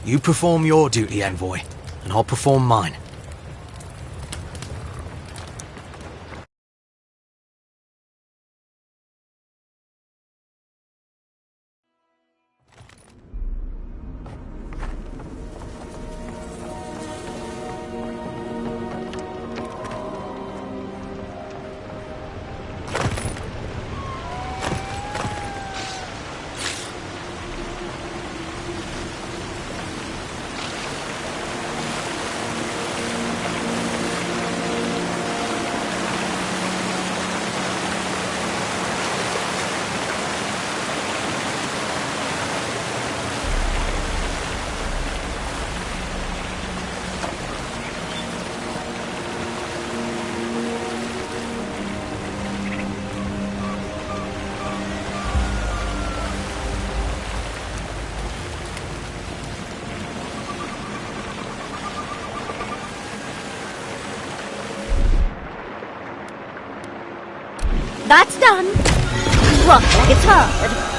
You perform your duty, envoy, and I'll perform mine. That's done. Rock like it's hard.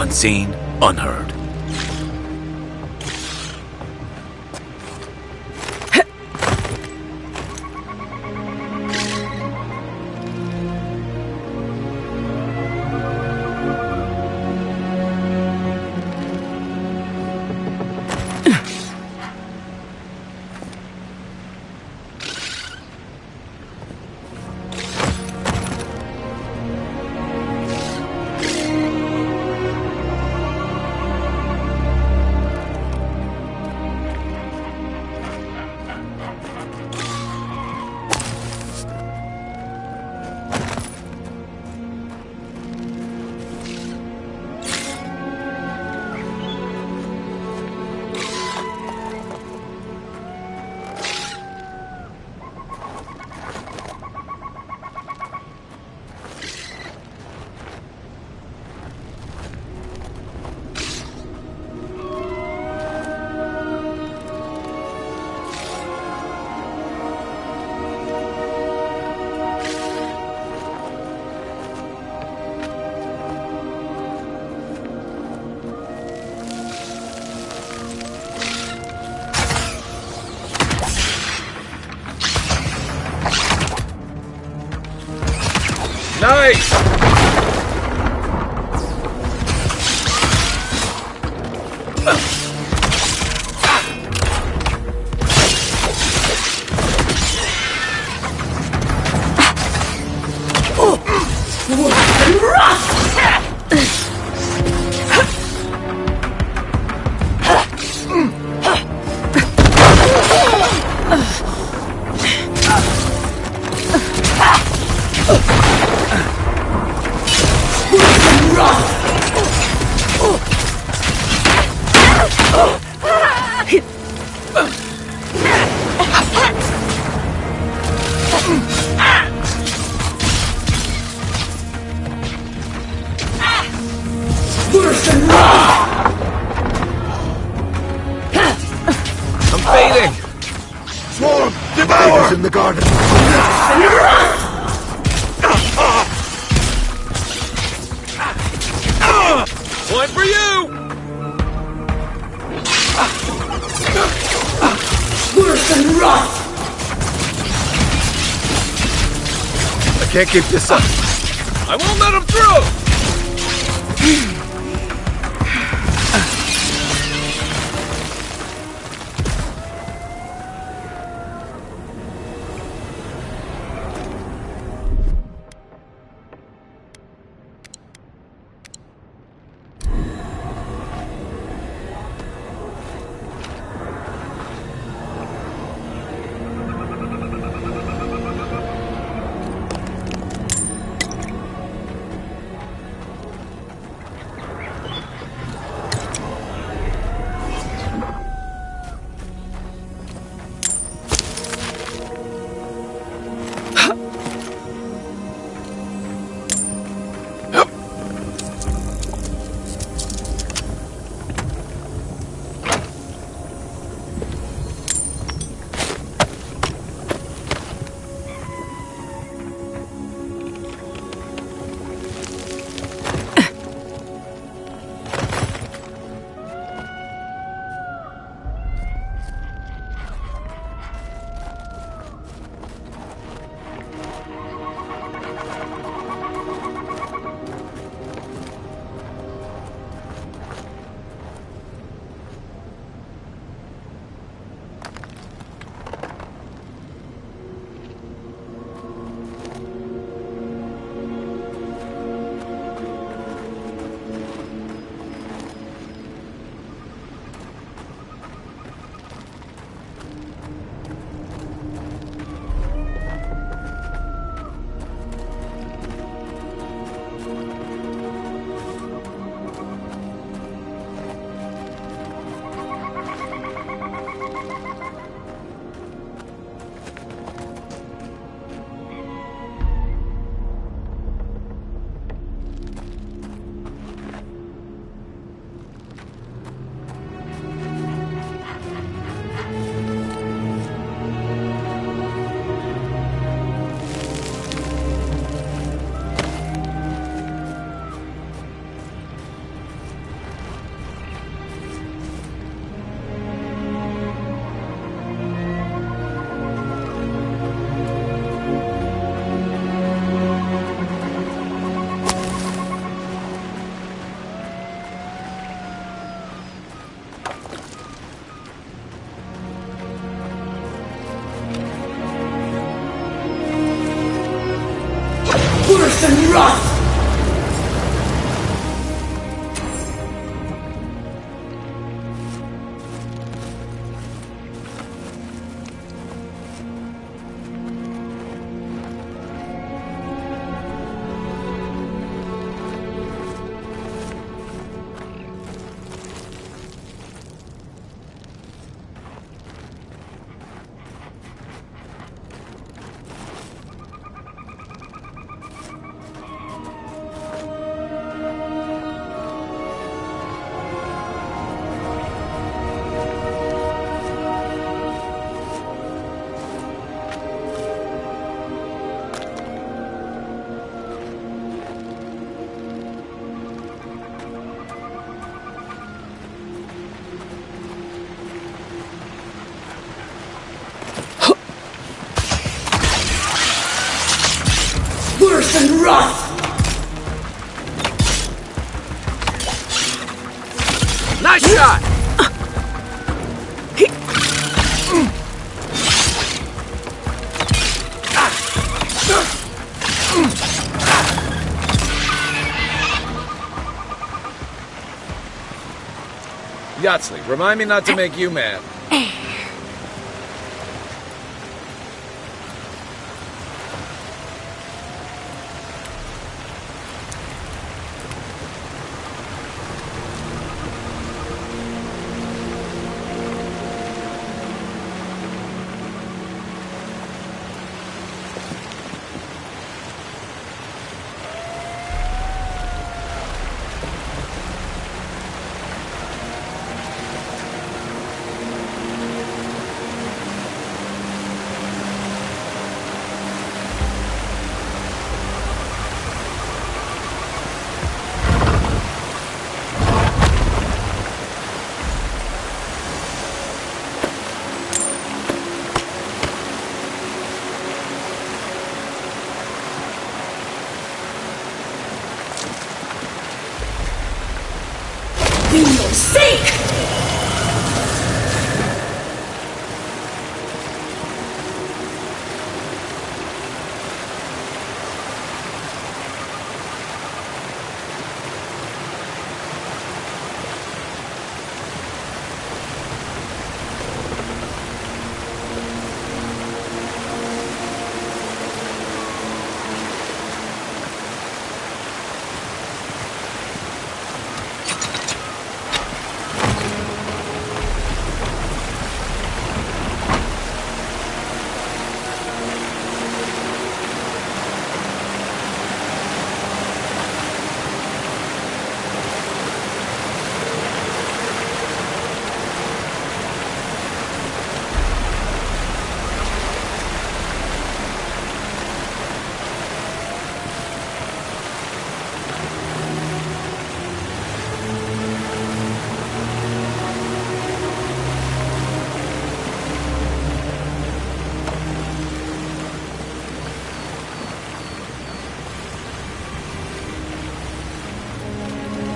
Unseen, unheard. Nice! I'm fading! Swarm! Devour! In the garden! One for you! Worse than rot! I can't keep this up. I won't let him through! Worse than rust! Worse than rust! Nice shot! Yatsley, remind me not to make you mad.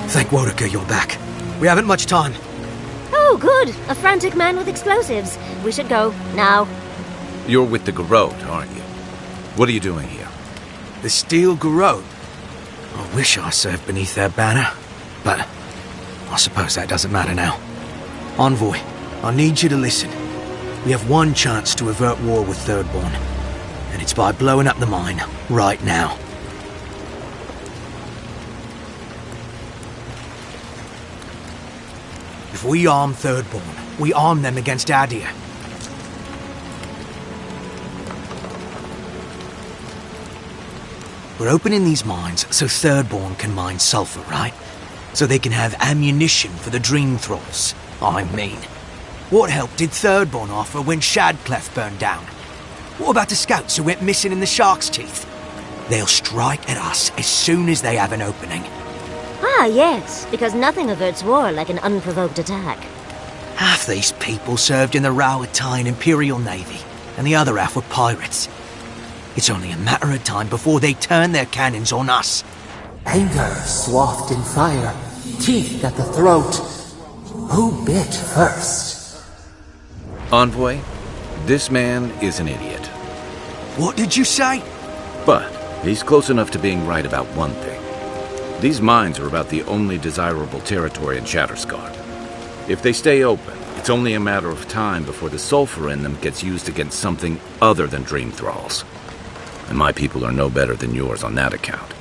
Thank Wodeker you're back. We haven't much time. Oh, good. A frantic man with explosives. We should go, now. You're with the Garrote, aren't you? What are you doing here? The Steel Garrote? I wish I served beneath their banner, but I suppose that doesn't matter now. Envoy, I need you to listen. We have one chance to avert war with Thirdborn, and it's by blowing up the mine right now. If we arm Thirdborn, we arm them against Adir. We're opening these mines so Thirdborn can mine sulfur, right? So they can have ammunition for the Dream Thralls. I mean, what help did Thirdborn offer when Shadclef burned down? What about the scouts who went missing in the Shark's Teeth? They'll strike at us as soon as they have an opening. Ah, yes, because nothing averts war like an unprovoked attack. Half these people served in the Rowatine Imperial Navy, and the other half were pirates. It's only a matter of time before they turn their cannons on us. Anger swathed in fire, teeth at the throat. Who bit first? Envoy, this man is an idiot. What did you say? But He's close enough to being right about one thing. These mines are about the only desirable territory in Shatterscar. If they stay open, it's only a matter of time before the sulfur in them gets used against something other than Dream Thralls. And my people are no better than yours on that account.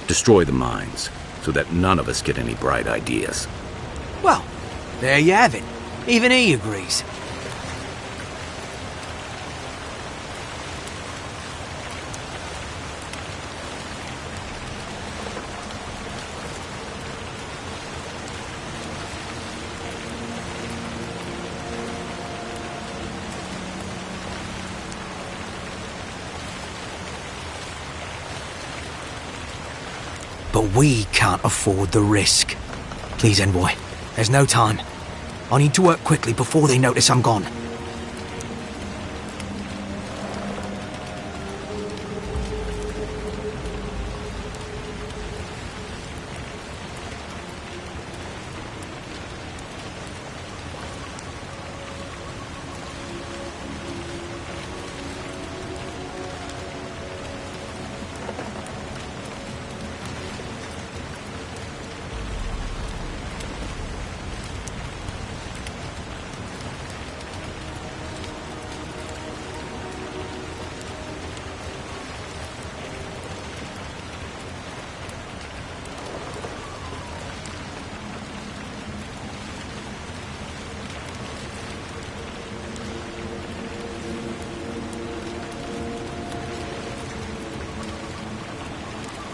Destroy the mines, so that none of us get any bright ideas. Well, there you have it. Even he agrees. But we can't afford the risk. Please, Envoy, there's no time. I need to work quickly before they notice I'm gone.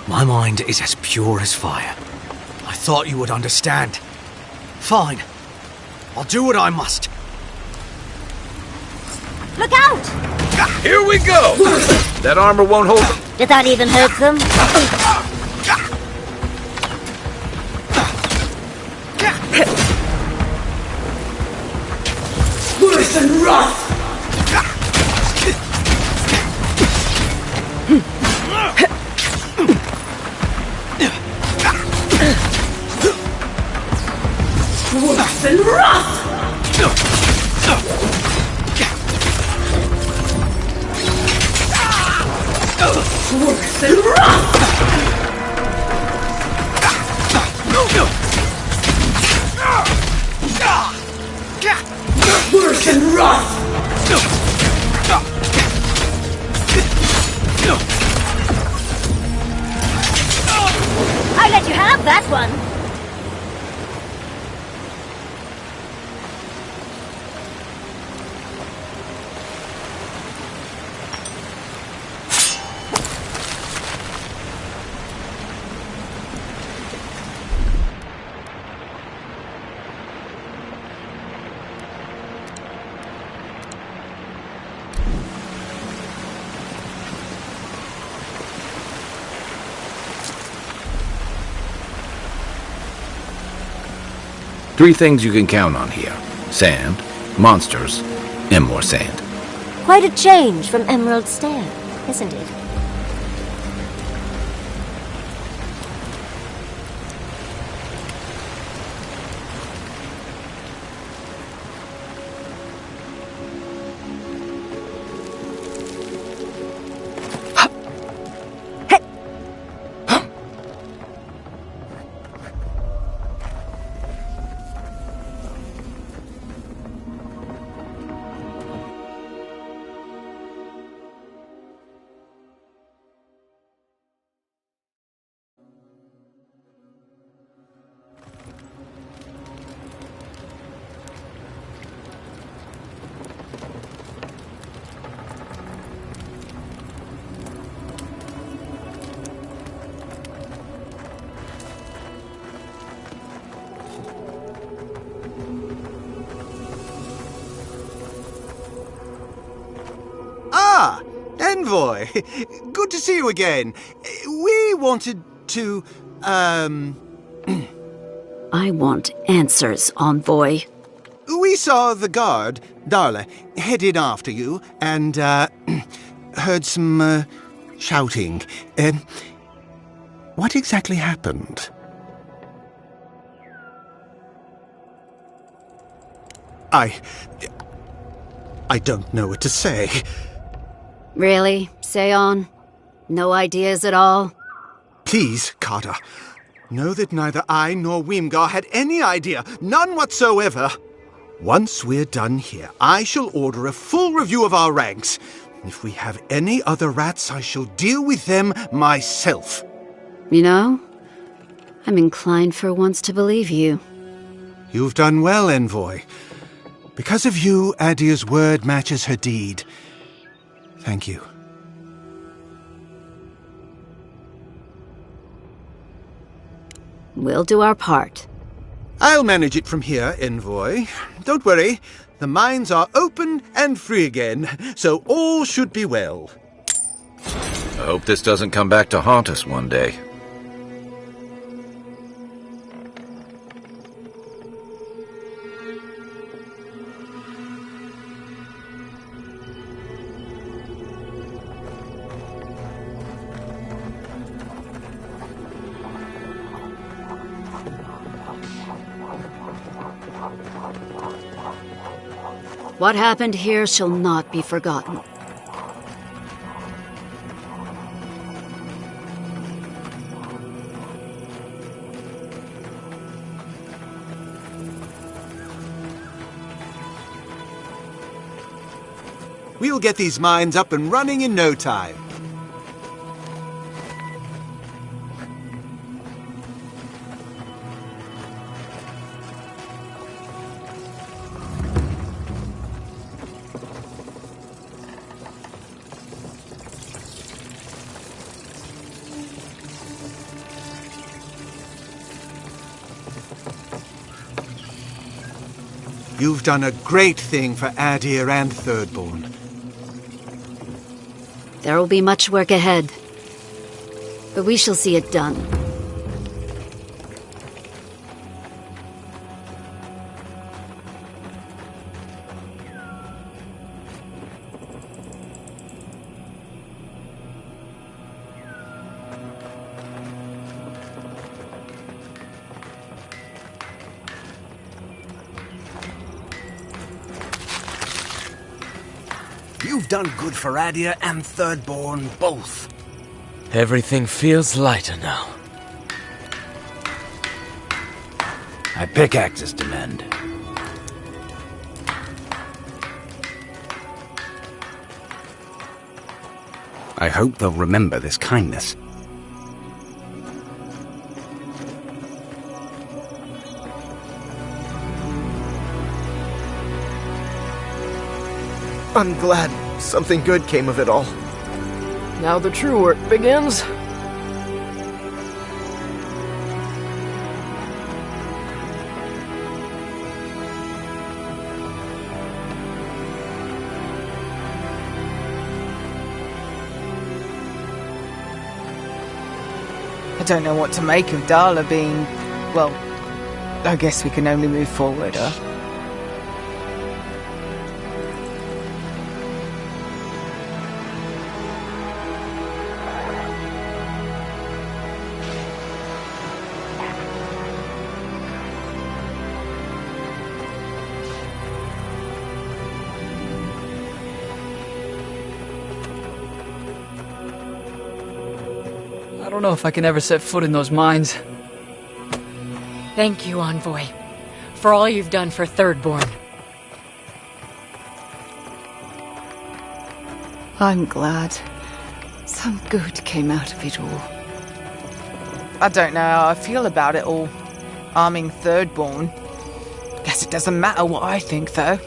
My mind is as pure as fire. I thought you would understand. Fine. I'll do what I must. Look out! Here we go! That armor won't hold them. Did that even hurt them? Worse than rot! Worse than rot! Worse than rot! Worse than rot! I'll let you have that one. Three things you can count on here. Sand, monsters, and more sand. Quite a change from Emerald Stair, isn't it? Envoy, good to see you again. We wanted to, I want answers, Envoy. We saw the guard, Darla, headed after you, and, heard some, shouting. What exactly happened? I don't know what to say. Really? Say on. No ideas at all? Please, Carter. Know that neither I nor Wimgar had any idea. None whatsoever. Once we're done here, I shall order a full review of our ranks. If we have any other rats, I shall deal with them myself. You know, I'm inclined for once to believe you. You've done well, Envoy. Because of you, Adia's word matches her deed. Thank you. We'll do our part. I'll manage it from here, Envoy. Don't worry. The mines are open and free again, so all should be well. I hope this doesn't come back to haunt us one day. What happened here shall not be forgotten. We'll get these mines up and running in no time. You've done a great thing for Adir and Thirdborn. There will be much work ahead, but we shall see it done. You've done good for Adir and Thirdborn both. Everything feels lighter now. My pickaxes to mend. I hope they'll remember this kindness. I'm glad something good came of it all. Now the true work begins. I don't know what to make of Darla being... well, I guess we can only move forward, huh? I don't know if I can ever set foot in those mines. Thank you, Envoy, for all you've done for Thirdborn. I'm glad. Some good came out of it all. I don't know how I feel about it all. Arming Thirdborn. Guess it doesn't matter what I think, though.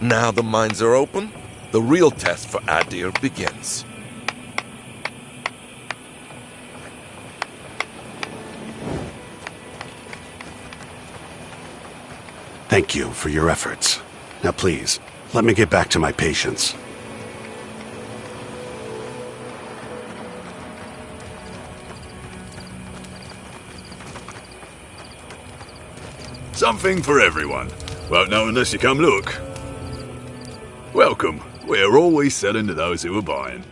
Now the mines are open, the real test for Adir begins. Thank you for your efforts. Now please, let me get back to my patients. Something for everyone. Won't know unless you come look. Welcome. We're always selling to those who are buying.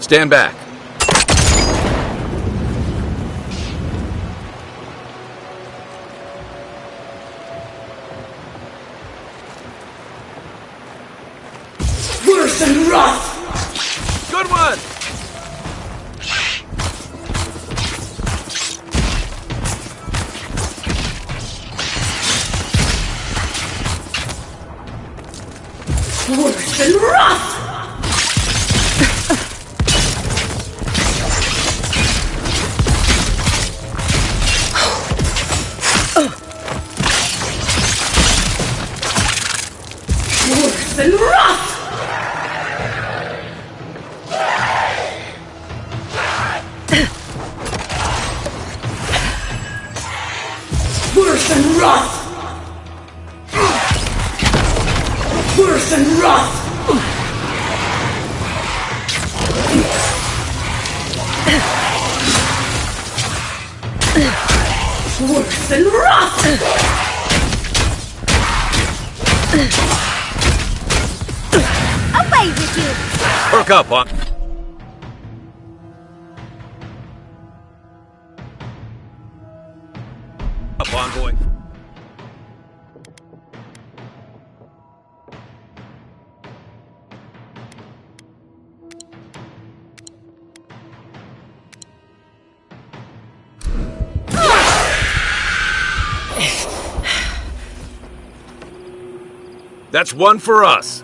Stand back. Worse than rough! Good one! Worse than rough! Worse than rough! Worse than rough! Worse than rough! Worse than rough! Away with you! Perk up, huh? Up, envoy. That's one for us.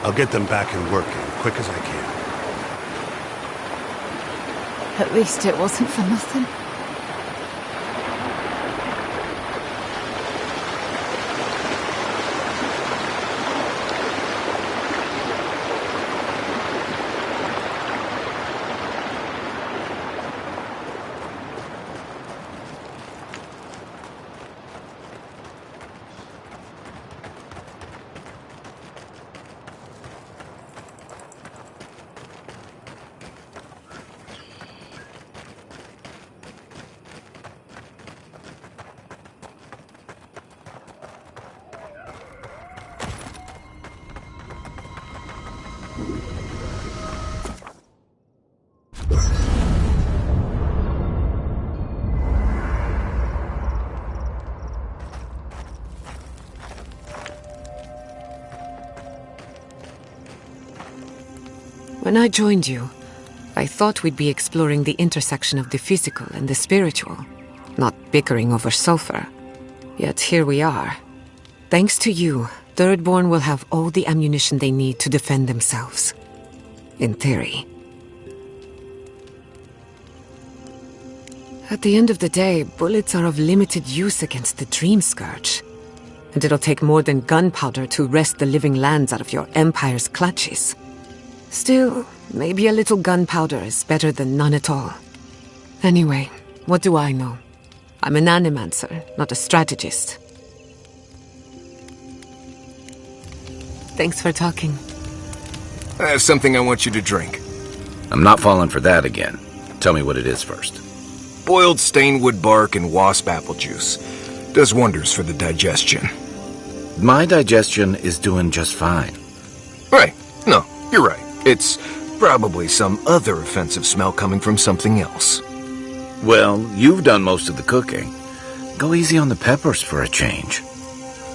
I'll get them back and working, quick as I can. At least it wasn't for nothing. When I joined you, I thought we'd be exploring the intersection of the physical and the spiritual, not bickering over sulfur. Yet here we are. Thanks to you, Thirdborn will have all the ammunition they need to defend themselves. In theory. At the end of the day, bullets are of limited use against the Dream Scourge. And it'll take more than gunpowder to wrest the living lands out of your Empire's clutches. Still, maybe a little gunpowder is better than none at all. Anyway, what do I know? I'm an animancer, not a strategist. Thanks for talking. I have something I want you to drink. I'm not falling for that again. Tell me what it is first. Boiled stainwood bark and wasp apple juice. Does wonders for the digestion. My digestion is doing just fine. Right. No, you're right. It's probably some other offensive smell coming from something else. Well, you've done most of the cooking. Go easy on the peppers for a change.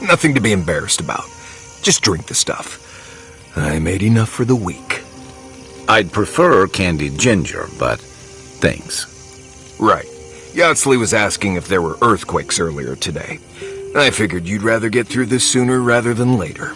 Nothing to be embarrassed about. Just drink the stuff. I made enough for the week. I'd prefer candied ginger, but thanks. Right. Yatsley was asking if there were earthquakes earlier today. I figured you'd rather get through this sooner rather than later.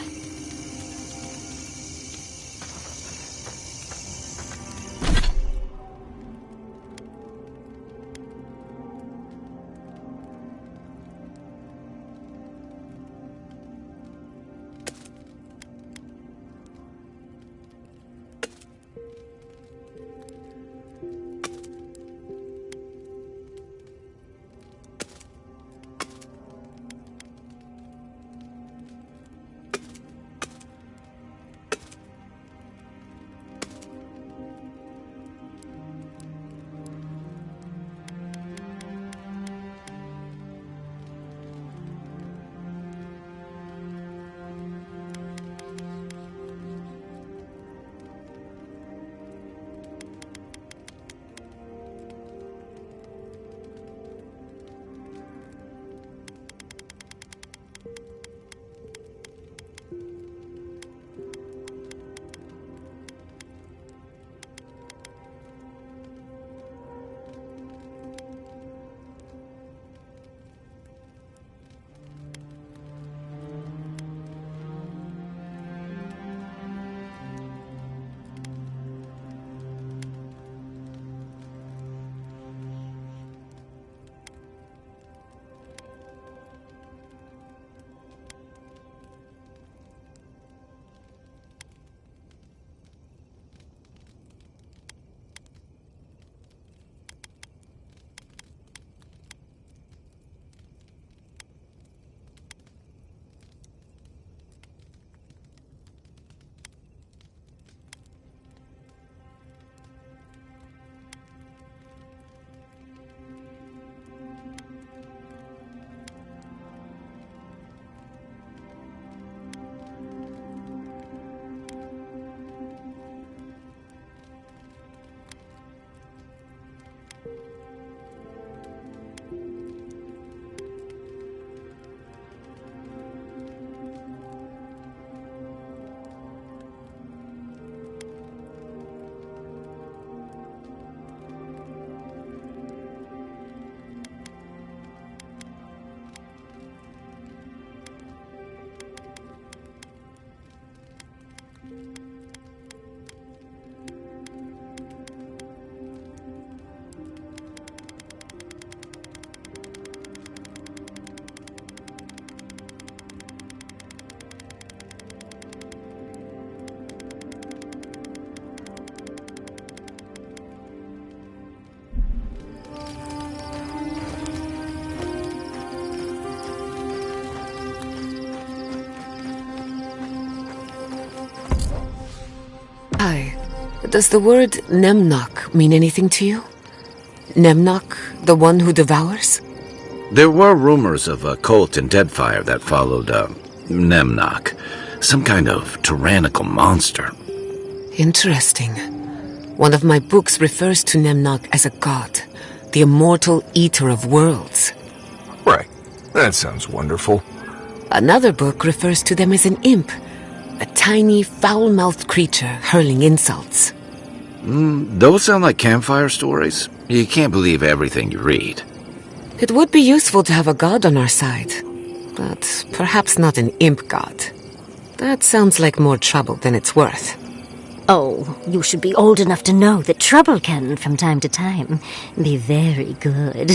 Hi. Does the word Nemnok mean anything to you? Nemnok, the one who devours? There were rumors of a cult in Deadfire that followed, Nemnok. Some kind of tyrannical monster. Interesting. One of my books refers to Nemnog as a god, the immortal eater of worlds. Right. That sounds wonderful. Another book refers to them as an imp, a tiny, foul-mouthed creature hurling insults. Those sound like campfire stories. You can't believe everything you read. It would be useful to have a god on our side, but perhaps not an imp god. That sounds like more trouble than it's worth. Oh, you should be old enough to know that trouble can, from time to time, be very good.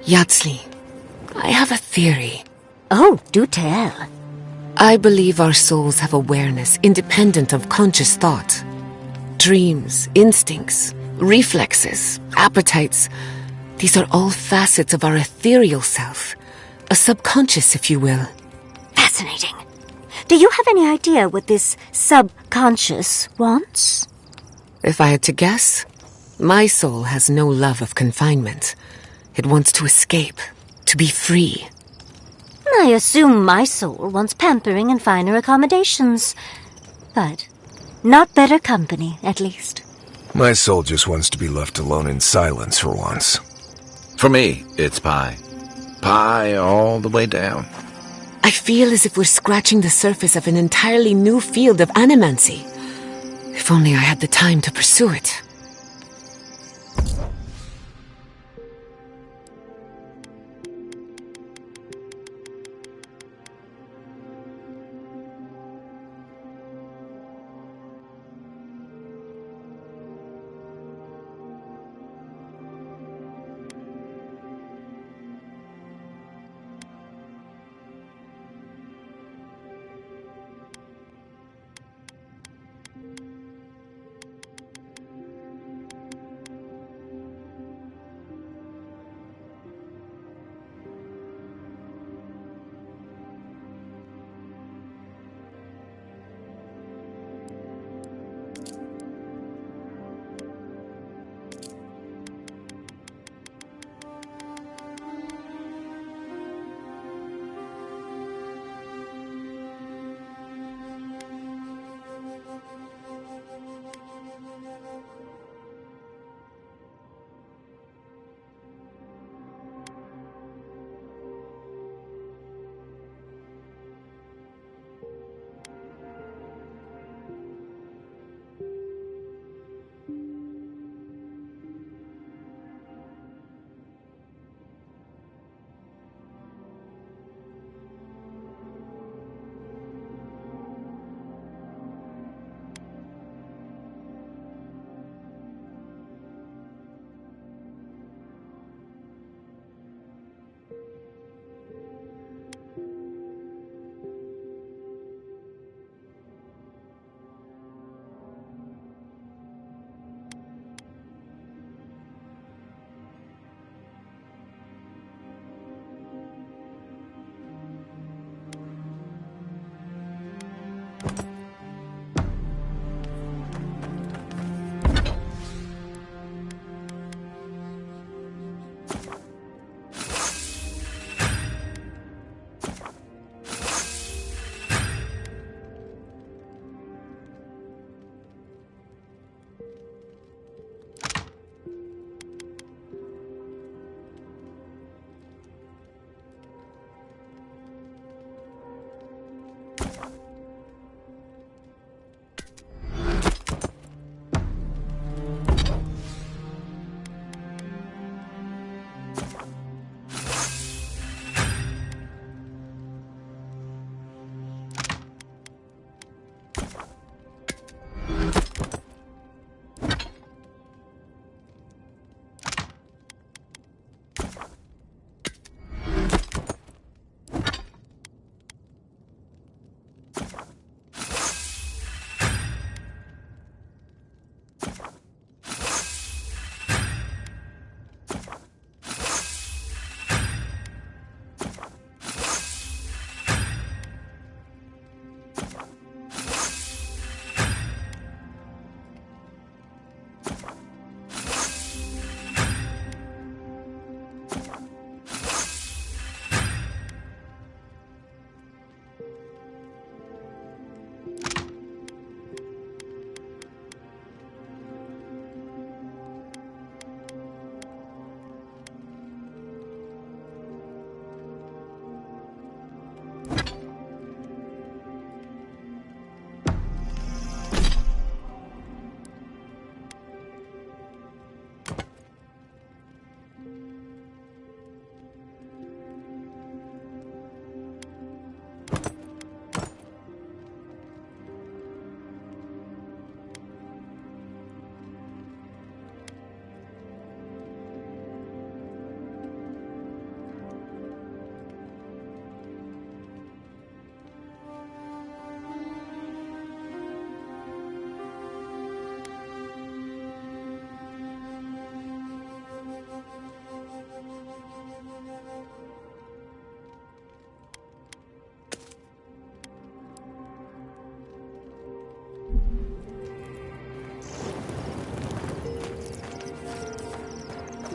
Yatsli, I have a theory. Oh, do tell. I believe our souls have awareness independent of conscious thought. Dreams, instincts, reflexes, appetites. These are all facets of our ethereal self. A subconscious, if you will. Fascinating. Do you have any idea what this subconscious wants? If I had to guess, my soul has no love of confinement. It wants to escape, to be free. I assume my soul wants pampering and finer accommodations. But not better company, at least. My soul just wants to be left alone in silence for once. For me, it's pie. Pie all the way down. I feel as if we're scratching the surface of an entirely new field of animancy. If only I had the time to pursue it.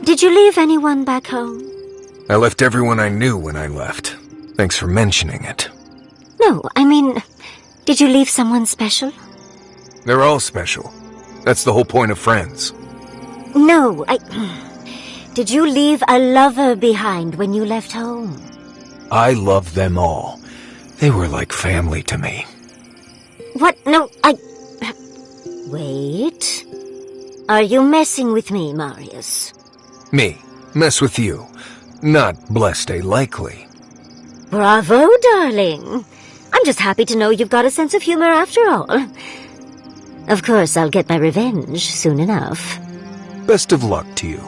Did you leave anyone back home? I left everyone I knew when I left. Thanks for mentioning it. No, I mean, did you leave someone special? They're all special. That's the whole point of friends. No, Did you leave a lover behind when you left home? I loved them all. They were like family to me. What? No, Wait. Are you messing with me, Marius? Me? Mess with you? Not blessed a likely. Bravo, darling. I'm just happy to know you've got a sense of humor after all. Of course, I'll get my revenge soon enough. Best of luck to you.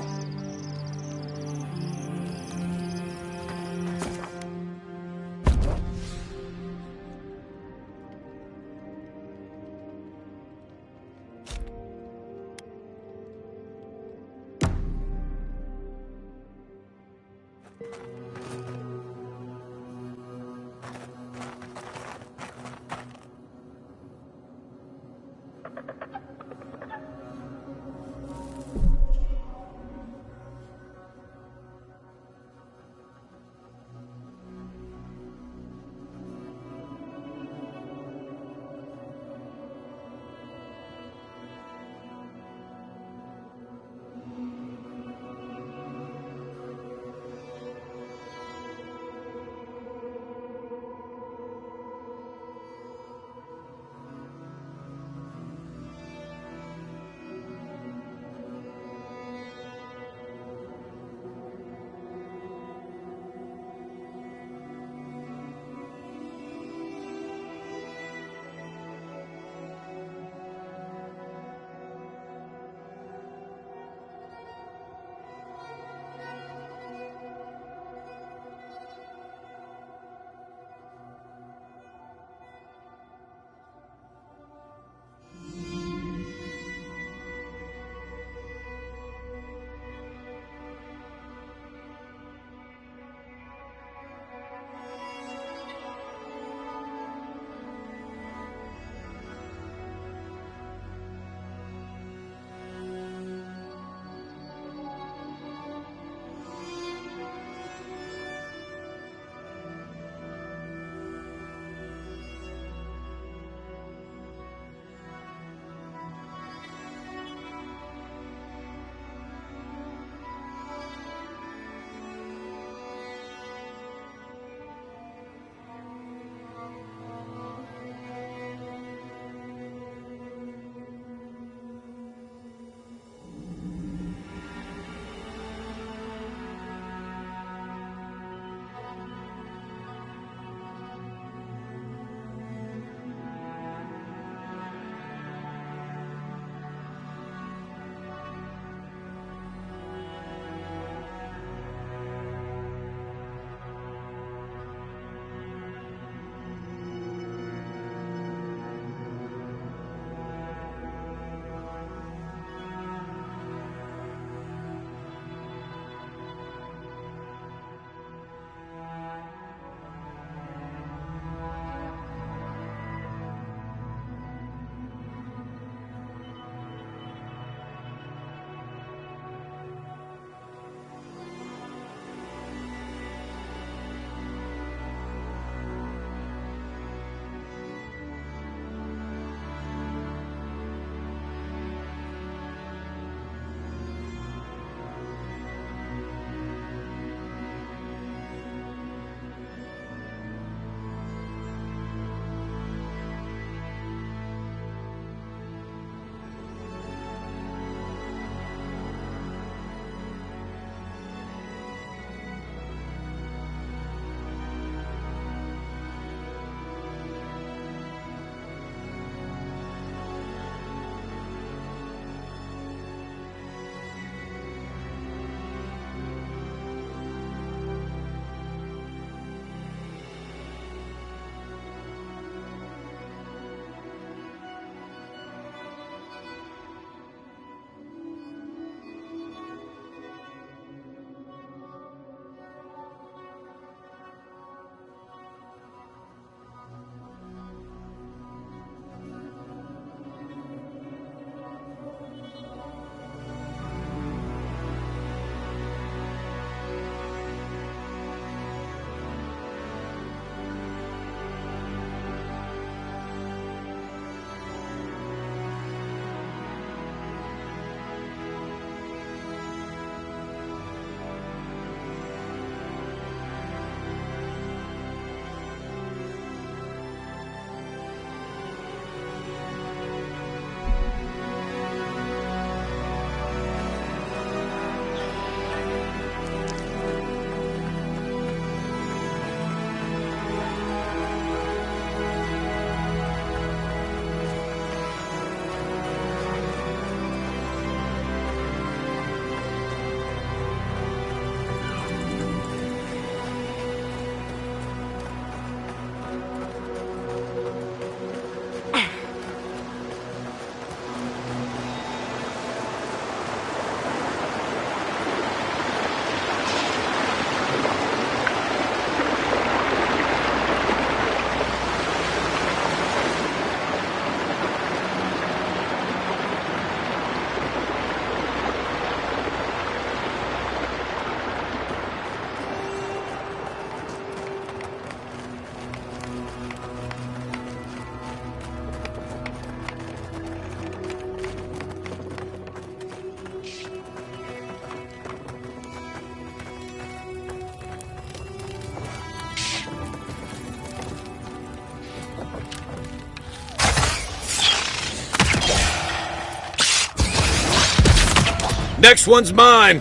Next one's mine!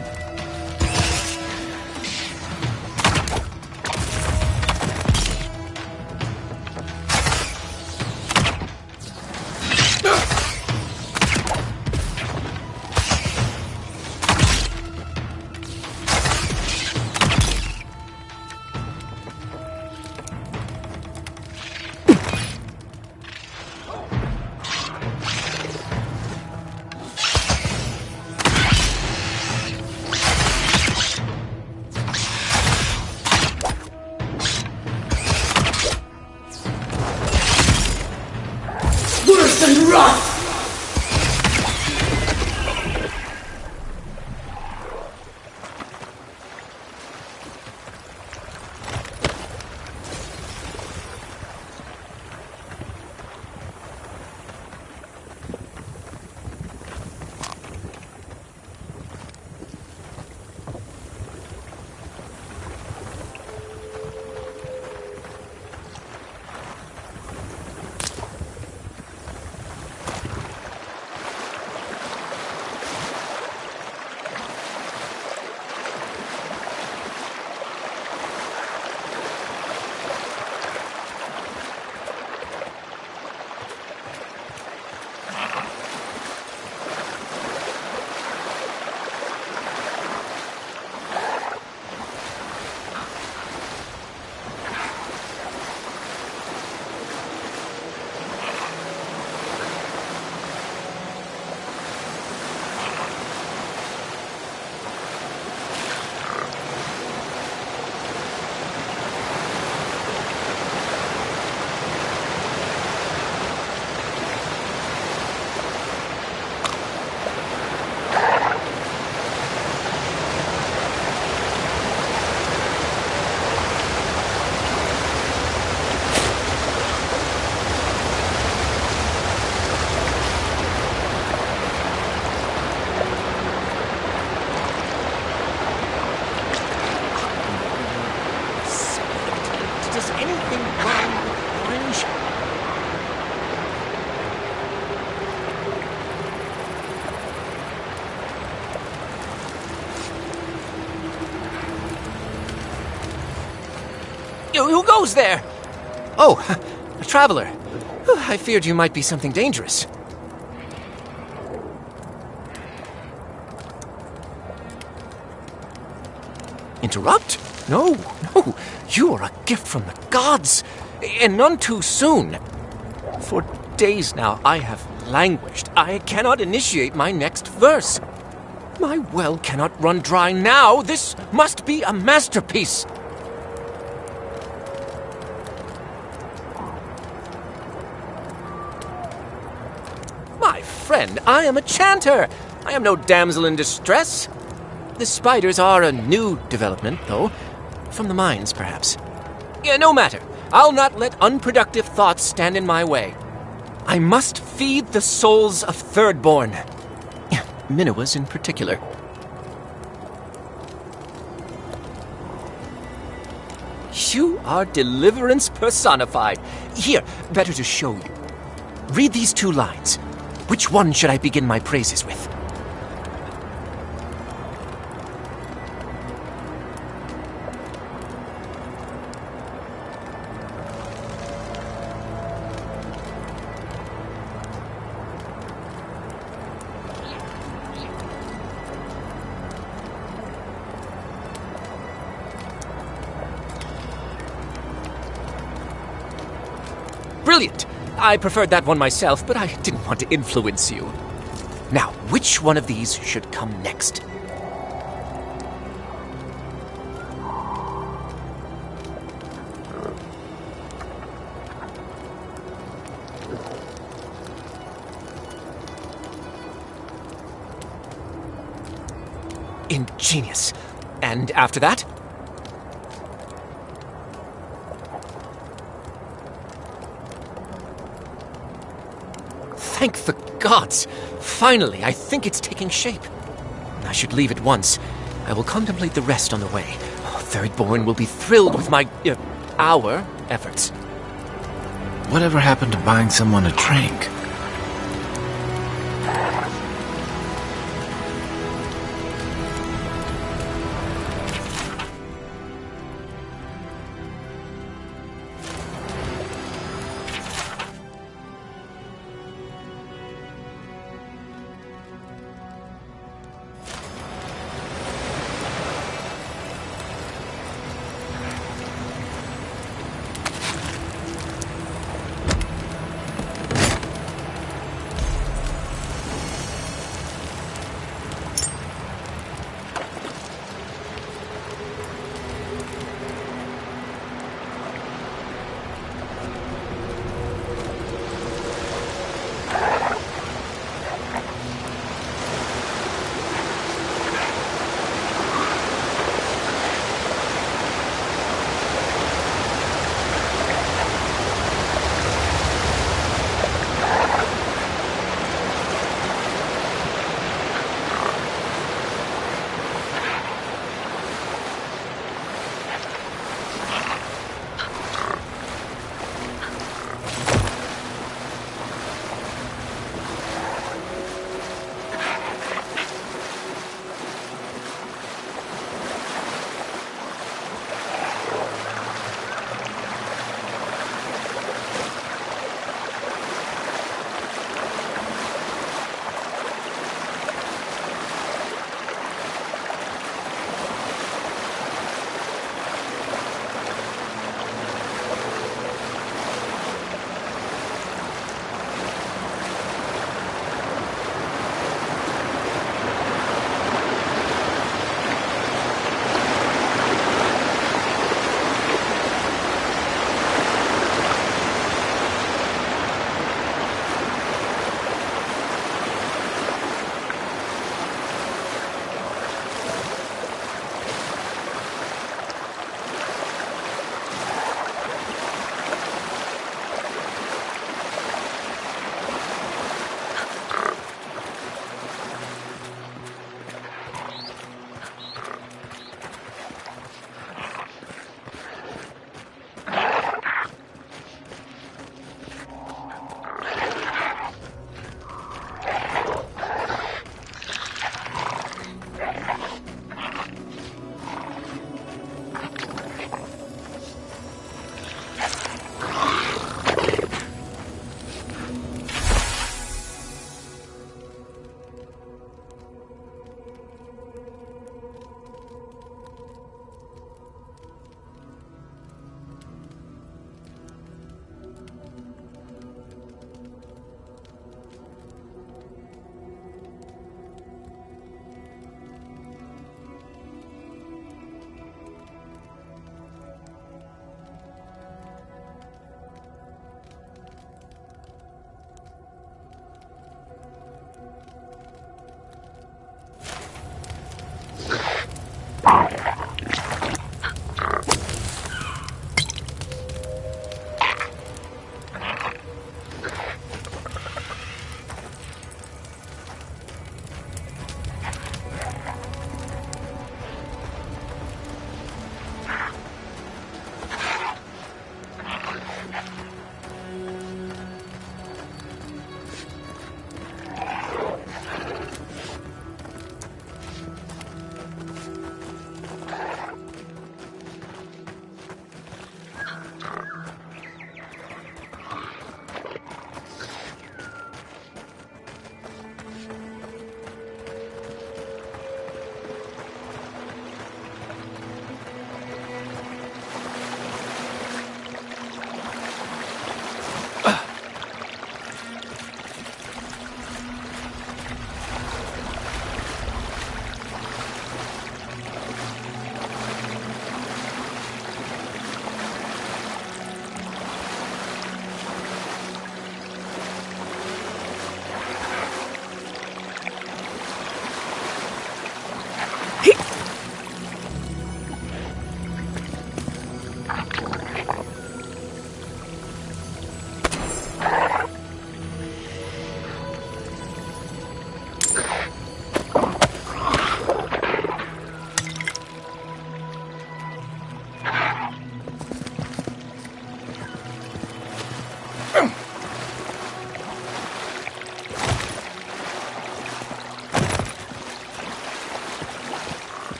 Who goes there? Oh, a traveler. I feared you might be something dangerous. Interrupt? No. You are a gift from the gods, and none too soon. For days now I have languished. I cannot initiate my next verse. My well cannot run dry now. This must be a masterpiece. My friend, I am a chanter. I am no damsel in distress. The spiders are a new development, though. From the mines, perhaps. Yeah, no matter. I'll not let unproductive thoughts stand in my way. I must feed the souls of Thirdborn. Minoas in particular. You are deliverance personified. Here, better to show you. Read these 2 lines. Which one should I begin my praises with? Brilliant! I preferred that one myself, but I didn't want to influence you. Now, which one of these should come next? Ingenious. And after that? Thank the gods! Finally, I think it's taking shape. I should leave at once. I will contemplate the rest on the way. Thirdborn will be thrilled with our efforts. Whatever happened to buying someone a drink?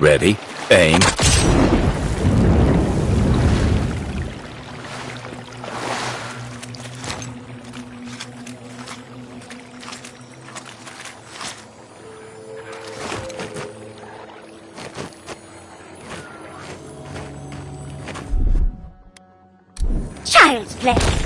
Ready, aim. Child's play.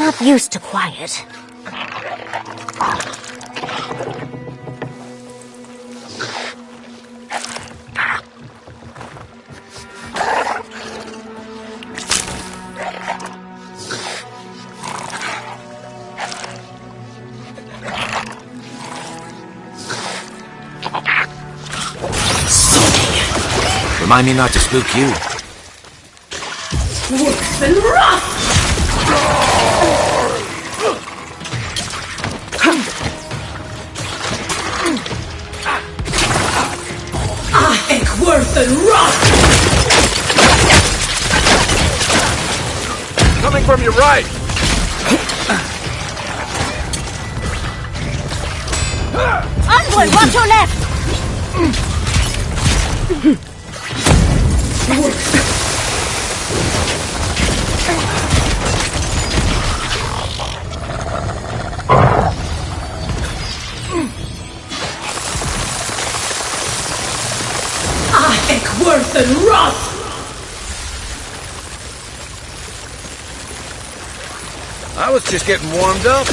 not used to quiet. Remind me not to spook you. Wolf and rough! Worth and rough! Coming from your right! Onward, watch your left! Worth and rough! I was just getting warmed up.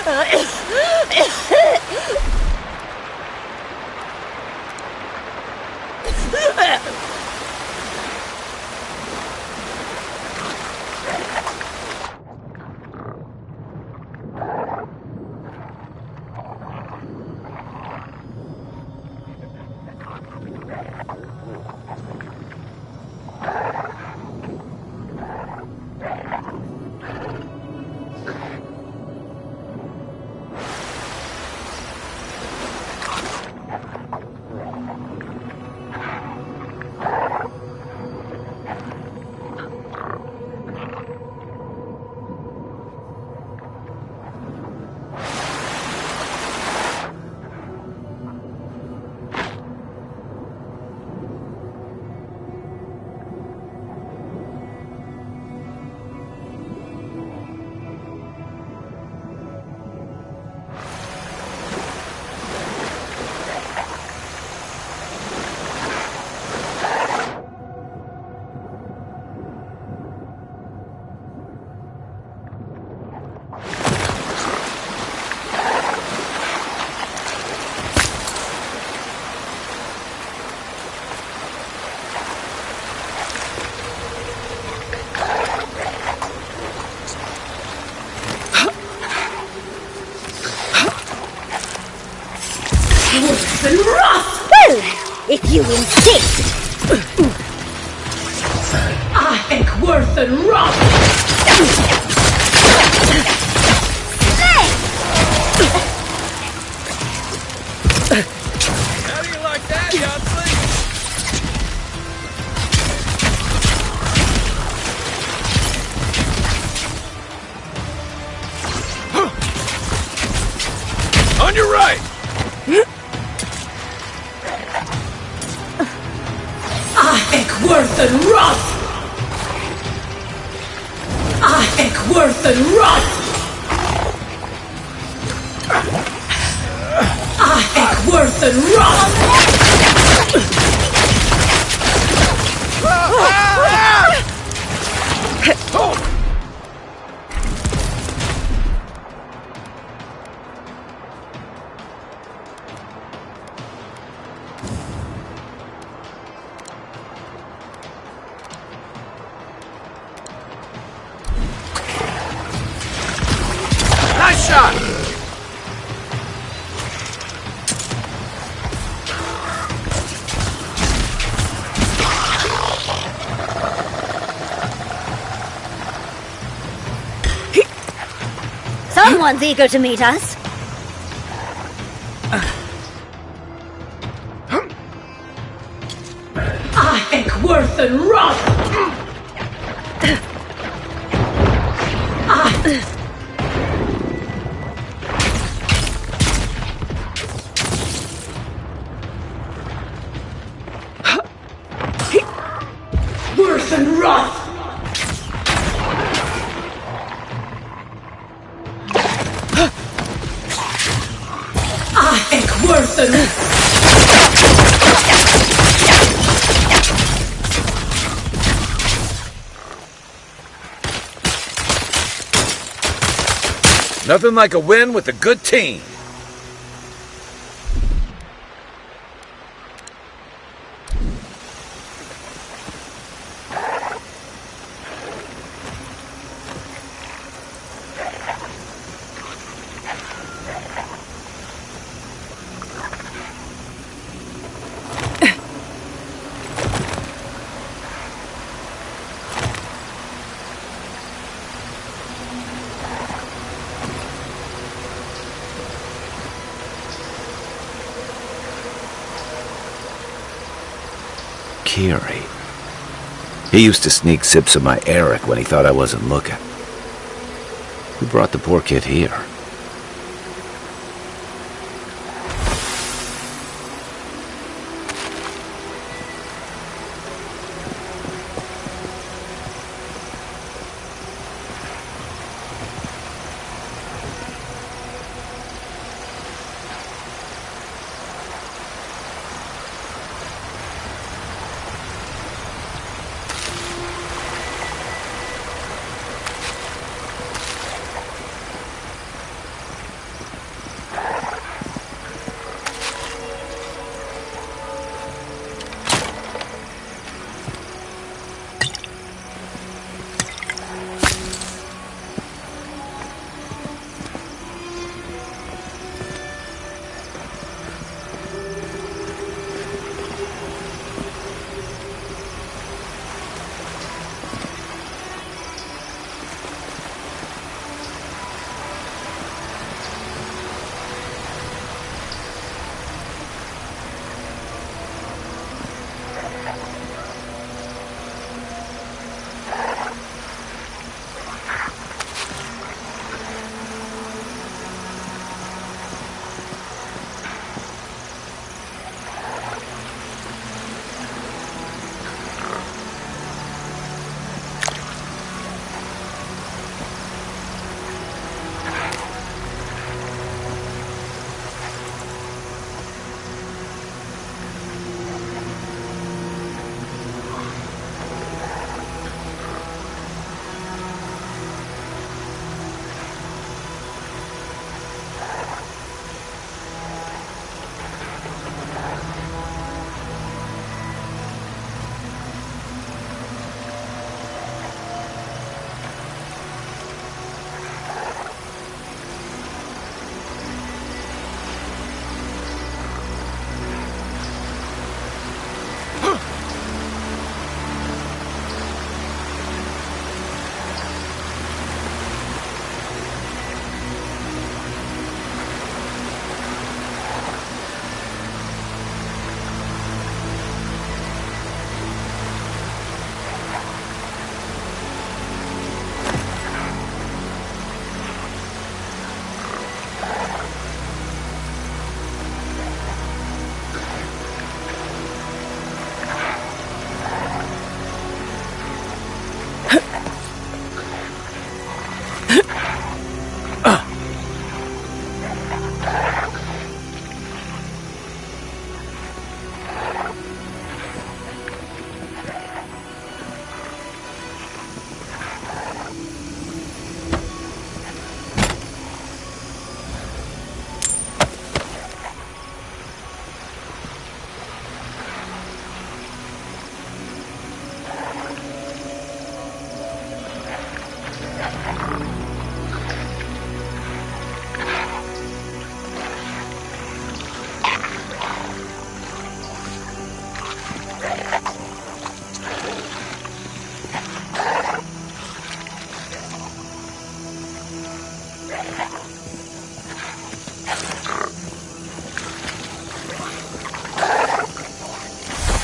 Well, if you insist. Ahek worth and rough! How do you like that, Yahtzee? On your right! Ahek worth and rough! Ahek worth and rough! Ahek worth and rough! Nice shot! Someone's eager to meet us. Ahek worth and rough! Worth and rough! Ahek worth and Nothing like a win with a good team. Kiri. He used to sneak sips of my Eric when he thought I wasn't looking. Who brought the poor kid here?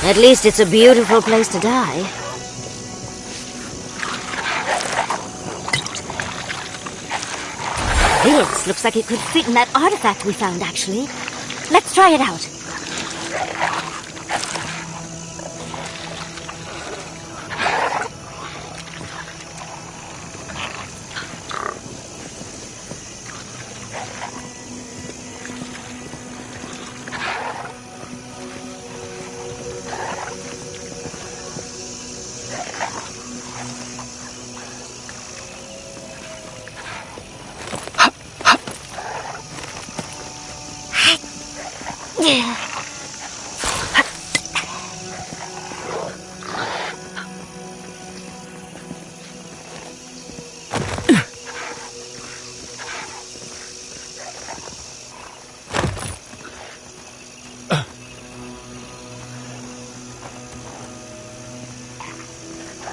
At least it's a beautiful place to die. This looks like it could fit in that artifact we found, actually. Let's try it out.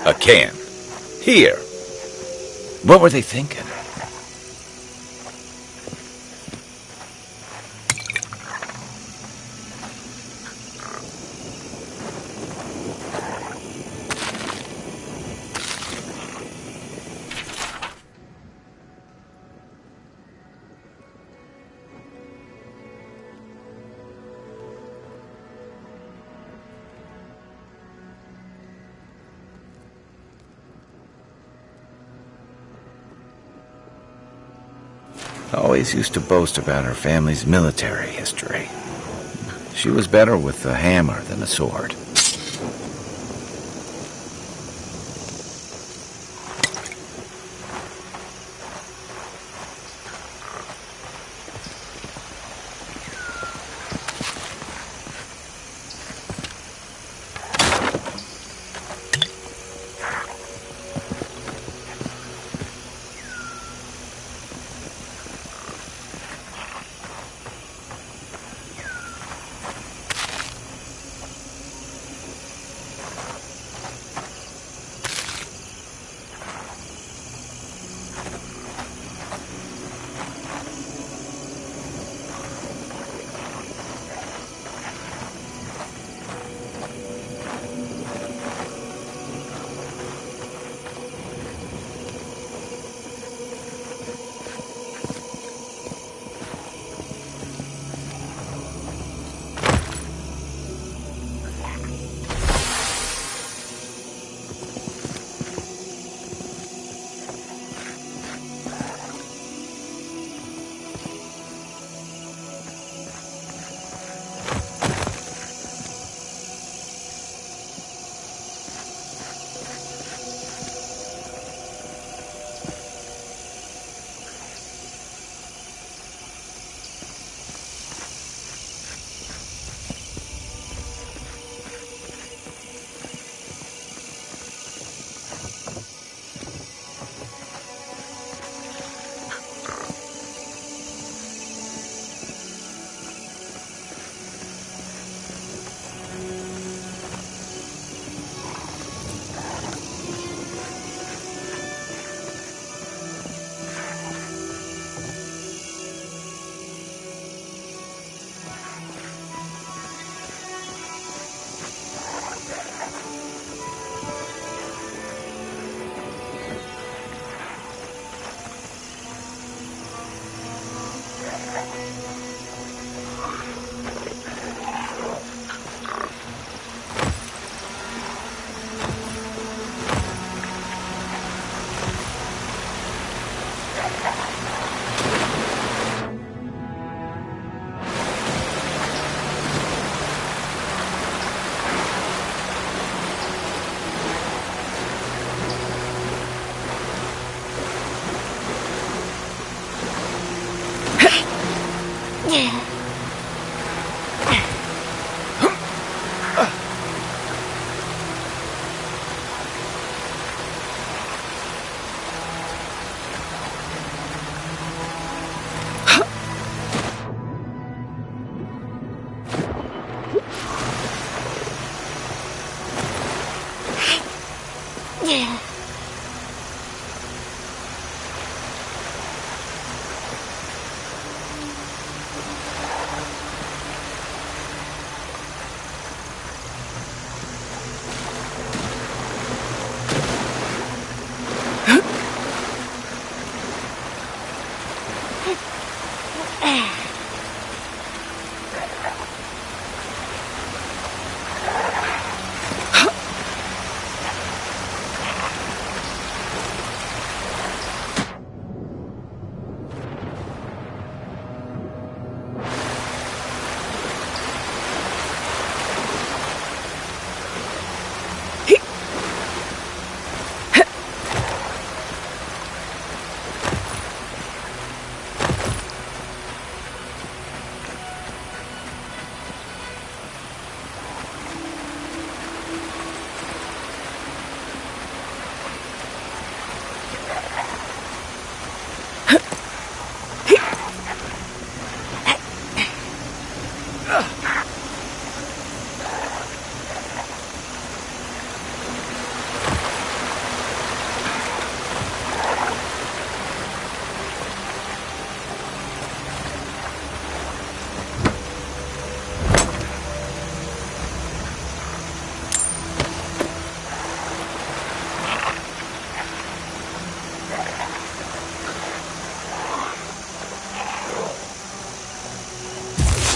A can. Here. What were they thinking? Always used to boast about her family's military history. She was better with a hammer than a sword.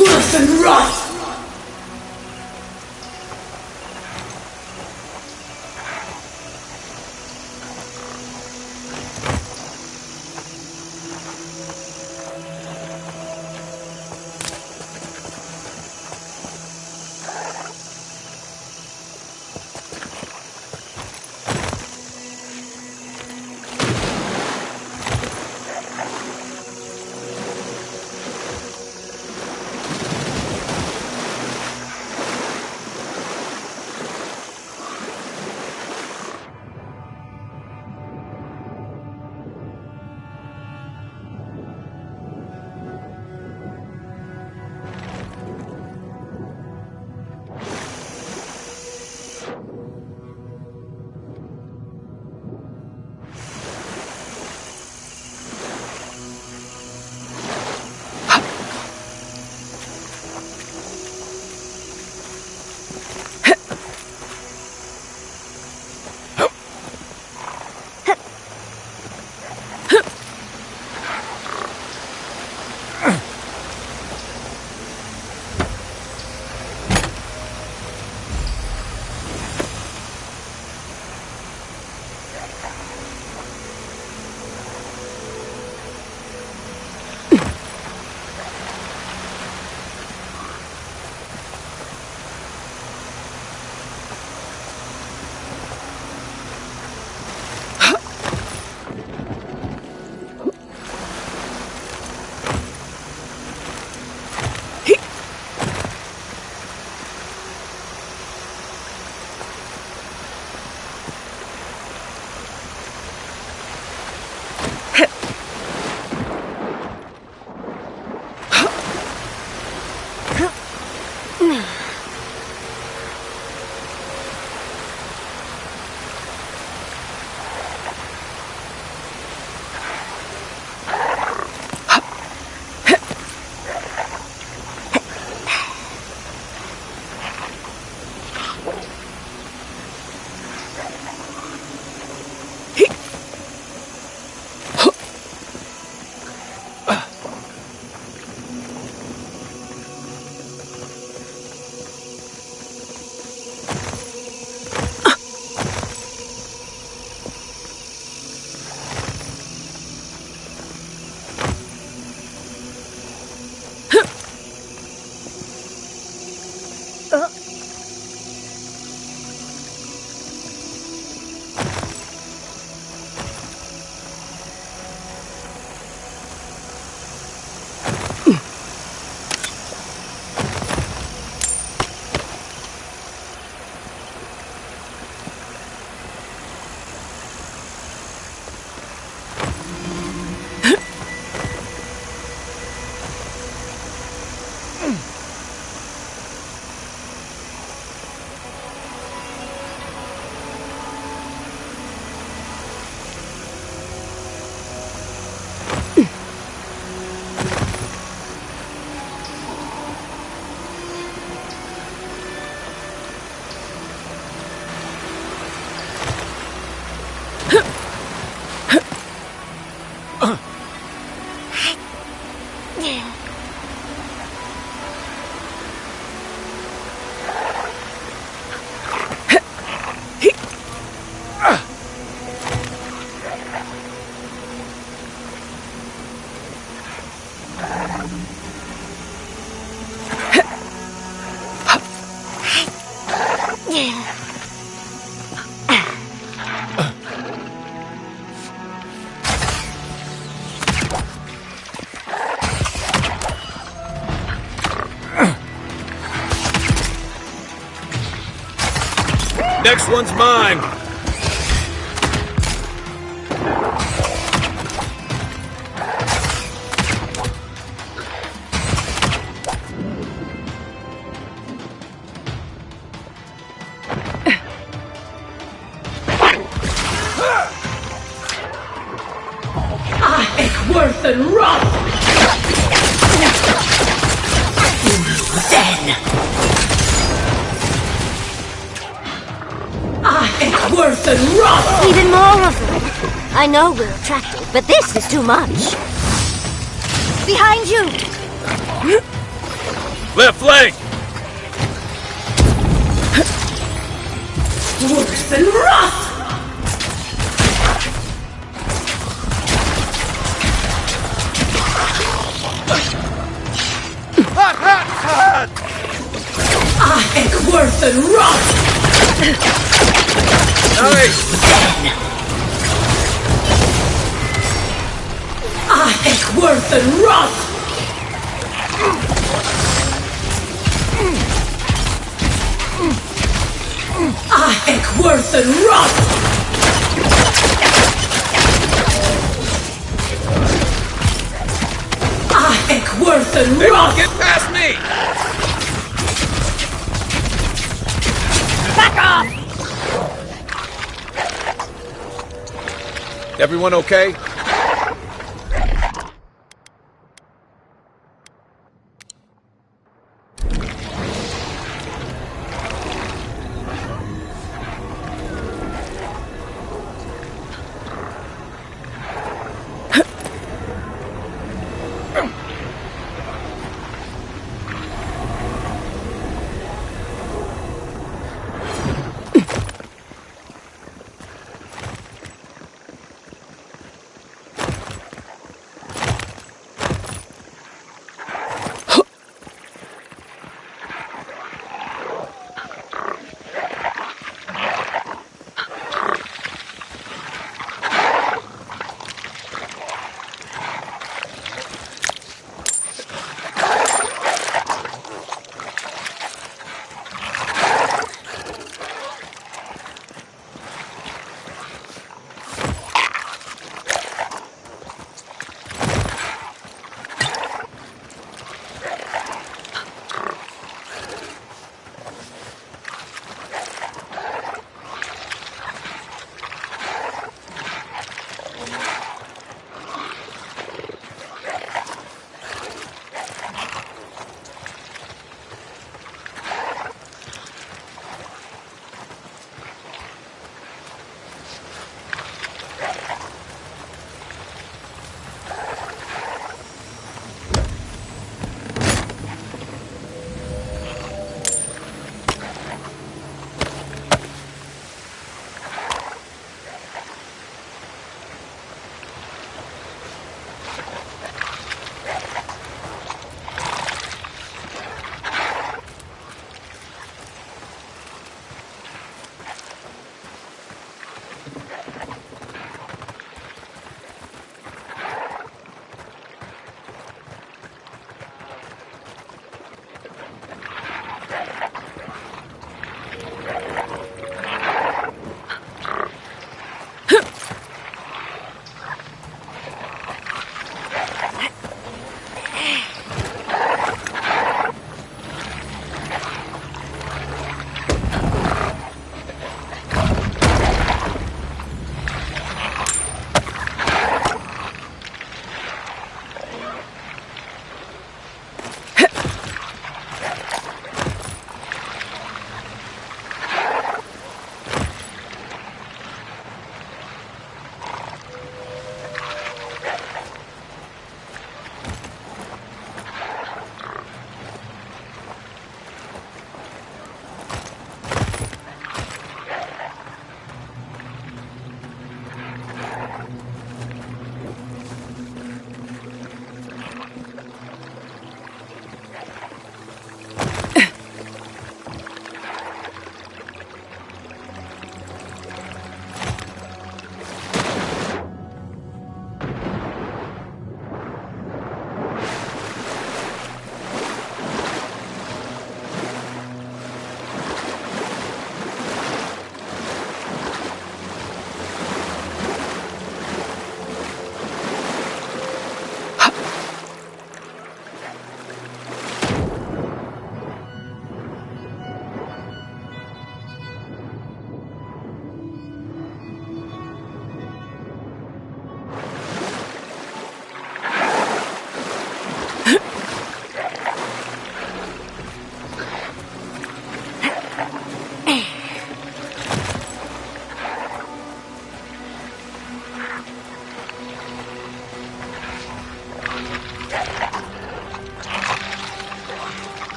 Worse than rot! Next one's mine! Ik word een rot! Then! Ik word een rot! Even more of them! I know we're attractive, but this is too much. Behind you! Left flank! Worse than rot! Ik word een rot! Nice! Ik word een rot! Ik word een rot! Ik word een They won't rot! get past me! Back off! Everyone okay?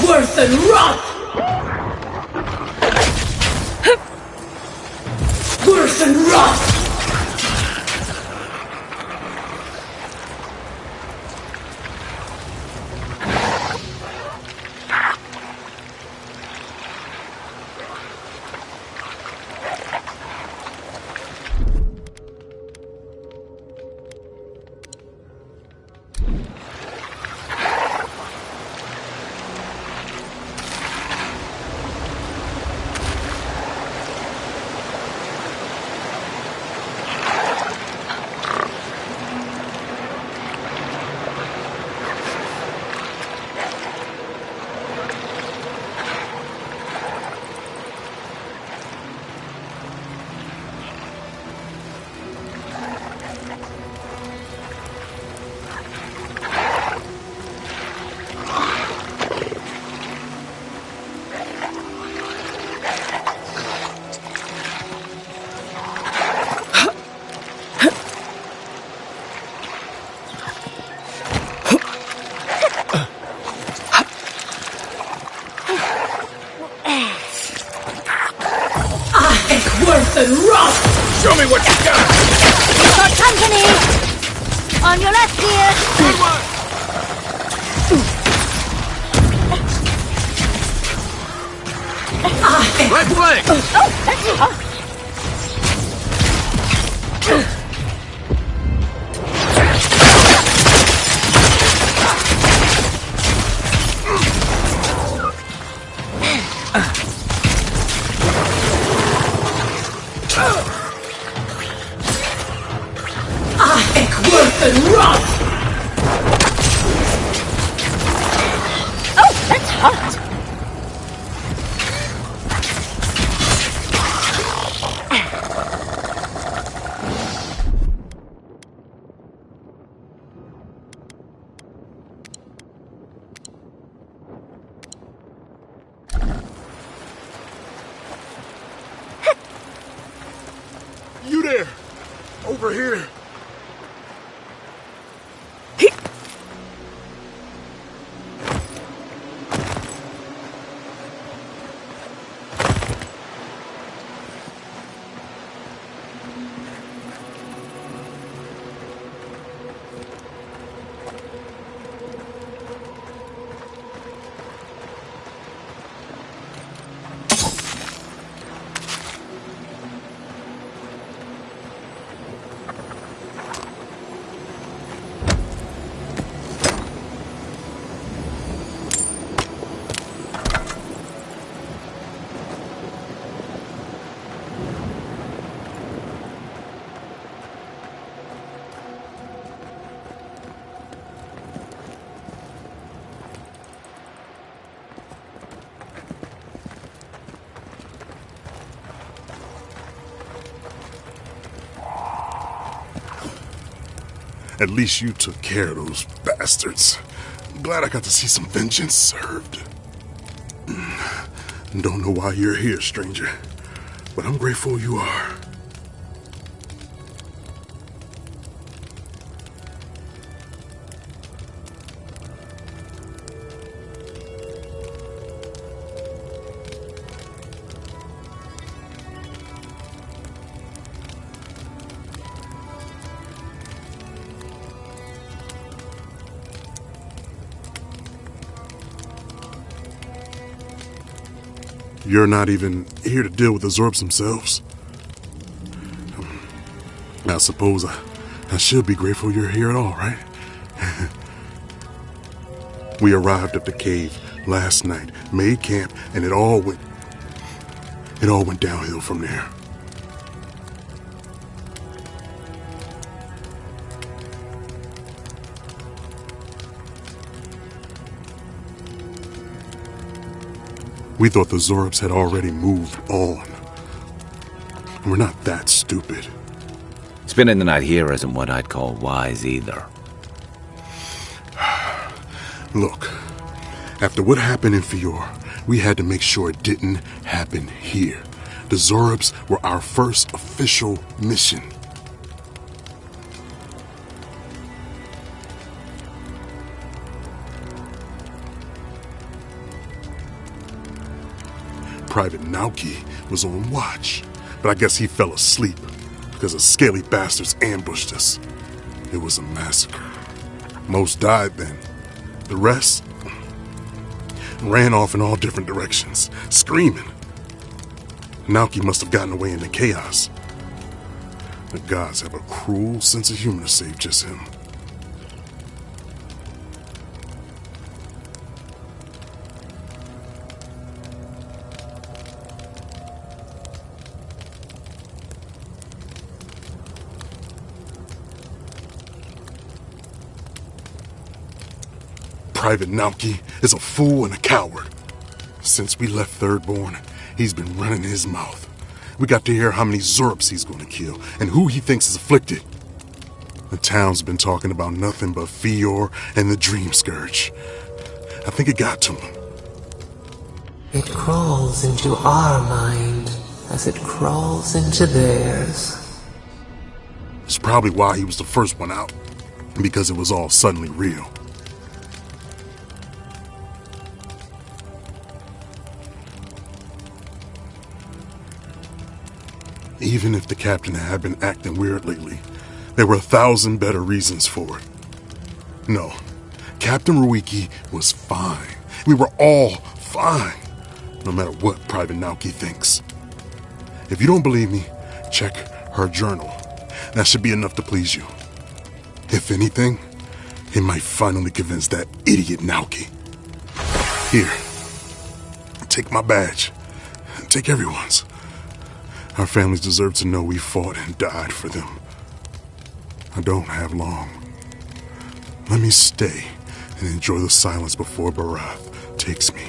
worth and rot! Worth and rot! Show me what you got! We've got company! On your left, dear! Good one! Right flank! Oh, that's... You there! Over here! At least you took care of those bastards. I'm glad I got to see some vengeance served. Don't know why you're here, stranger, but I'm grateful you are. You're not even here to deal with the Zorbs themselves. I suppose I should be grateful you're here at all, right? We arrived at the cave last night, made camp, and it all went downhill from there. We thought the Zorbs had already moved on. We're not that stupid. Spending the night here isn't what I'd call wise either. Look, after what happened in Fior, we had to make sure it didn't happen here. The Zorbs were our first official mission. Private Nauki was on watch, but I guess he fell asleep because the scaly bastards ambushed us. It was a massacre. Most died then. The rest ran off in all different directions, screaming. Nauki must have gotten away into chaos. The gods have a cruel sense of humor to save just him. Private Nauki is a fool and a coward. Since we left Thirdborn, he's been running his mouth. We got to hear how many Zurps he's going to kill and who he thinks is afflicted. The town's been talking about nothing but Fior and the Dream Scourge. I think it got to him. It crawls into our mind as it crawls into theirs. It's probably why he was the first one out, because it was all suddenly real. Even if the captain had been acting weird lately, there were 1,000 better reasons for it. No, Captain Ruiki was fine. We were all fine, no matter what Private Nauki thinks. If you don't believe me, check her journal. That should be enough to please you. If anything, it might finally convince that idiot Nauki. Here, take my badge. Take everyone's. Our families deserve to know we fought and died for them. I don't have long. Let me stay and enjoy the silence before Barath takes me.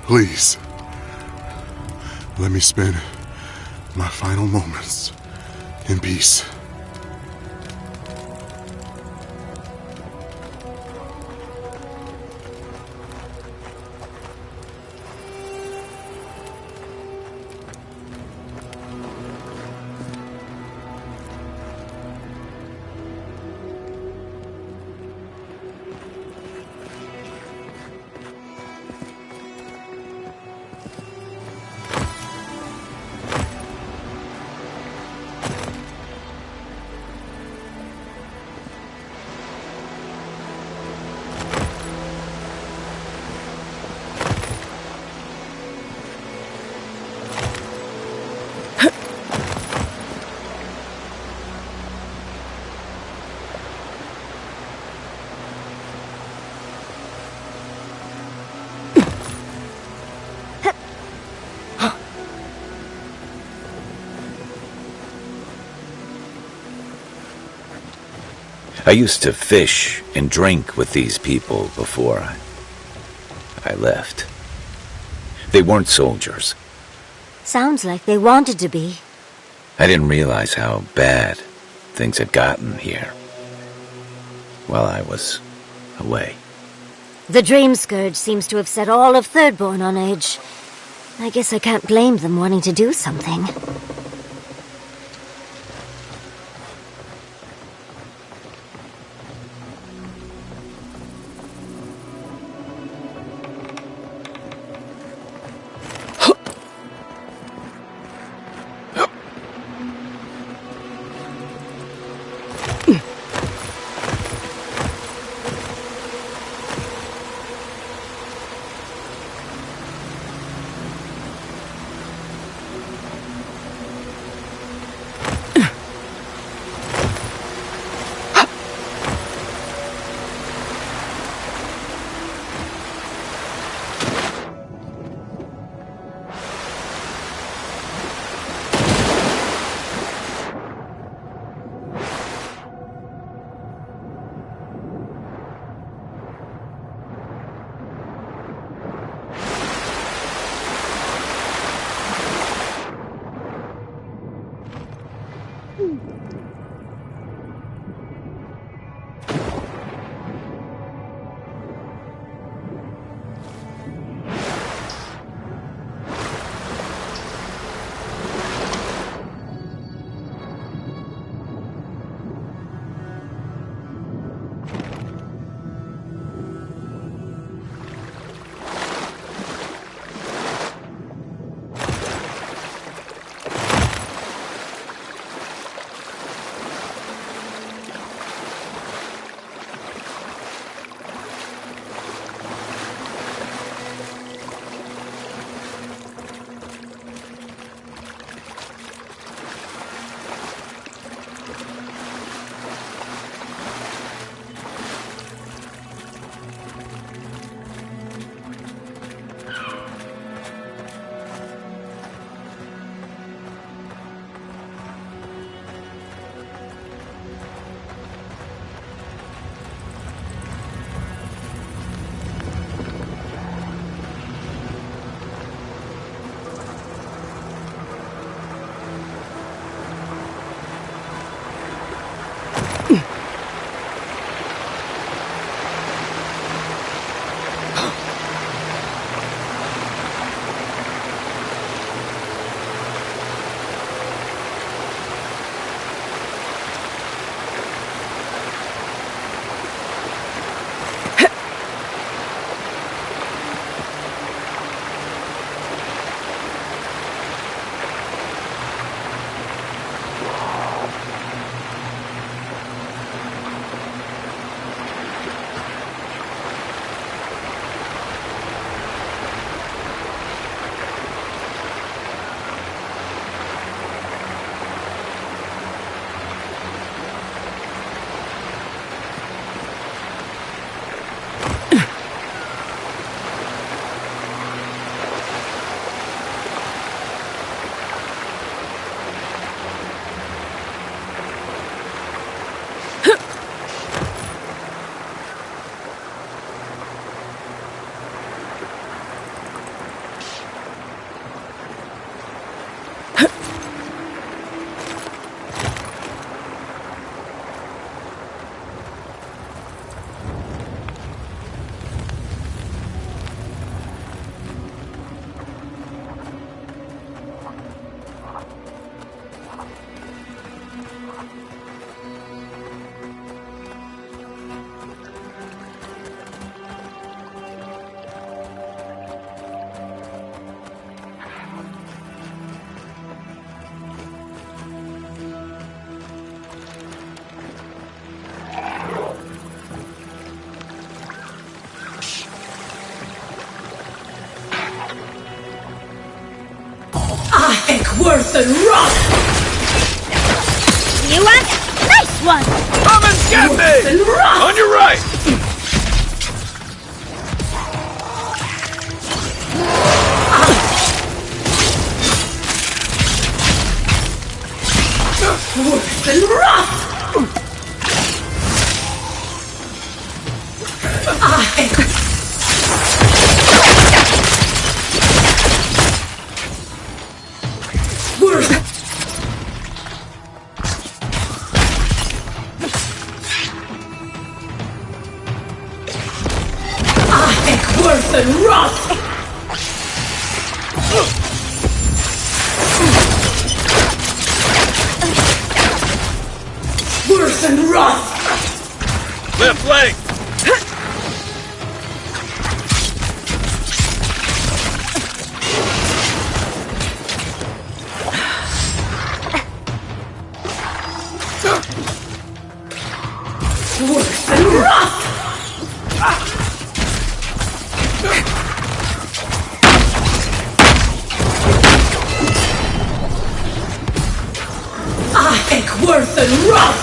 Please, let me spend my final moments in peace. I used to fish and drink with these people before I left. They weren't soldiers. Sounds like they wanted to be. I didn't realize how bad things had gotten here while I was away. The Dream Scourge seems to have set all of Thirdborn on edge. I guess I can't blame them wanting to do something. worse than rot! You want? Nice one! Come and get me! On your right! Worse than rot! Worse than rot! Worse than rot! Left leg! Worse than rot! Worse than rot!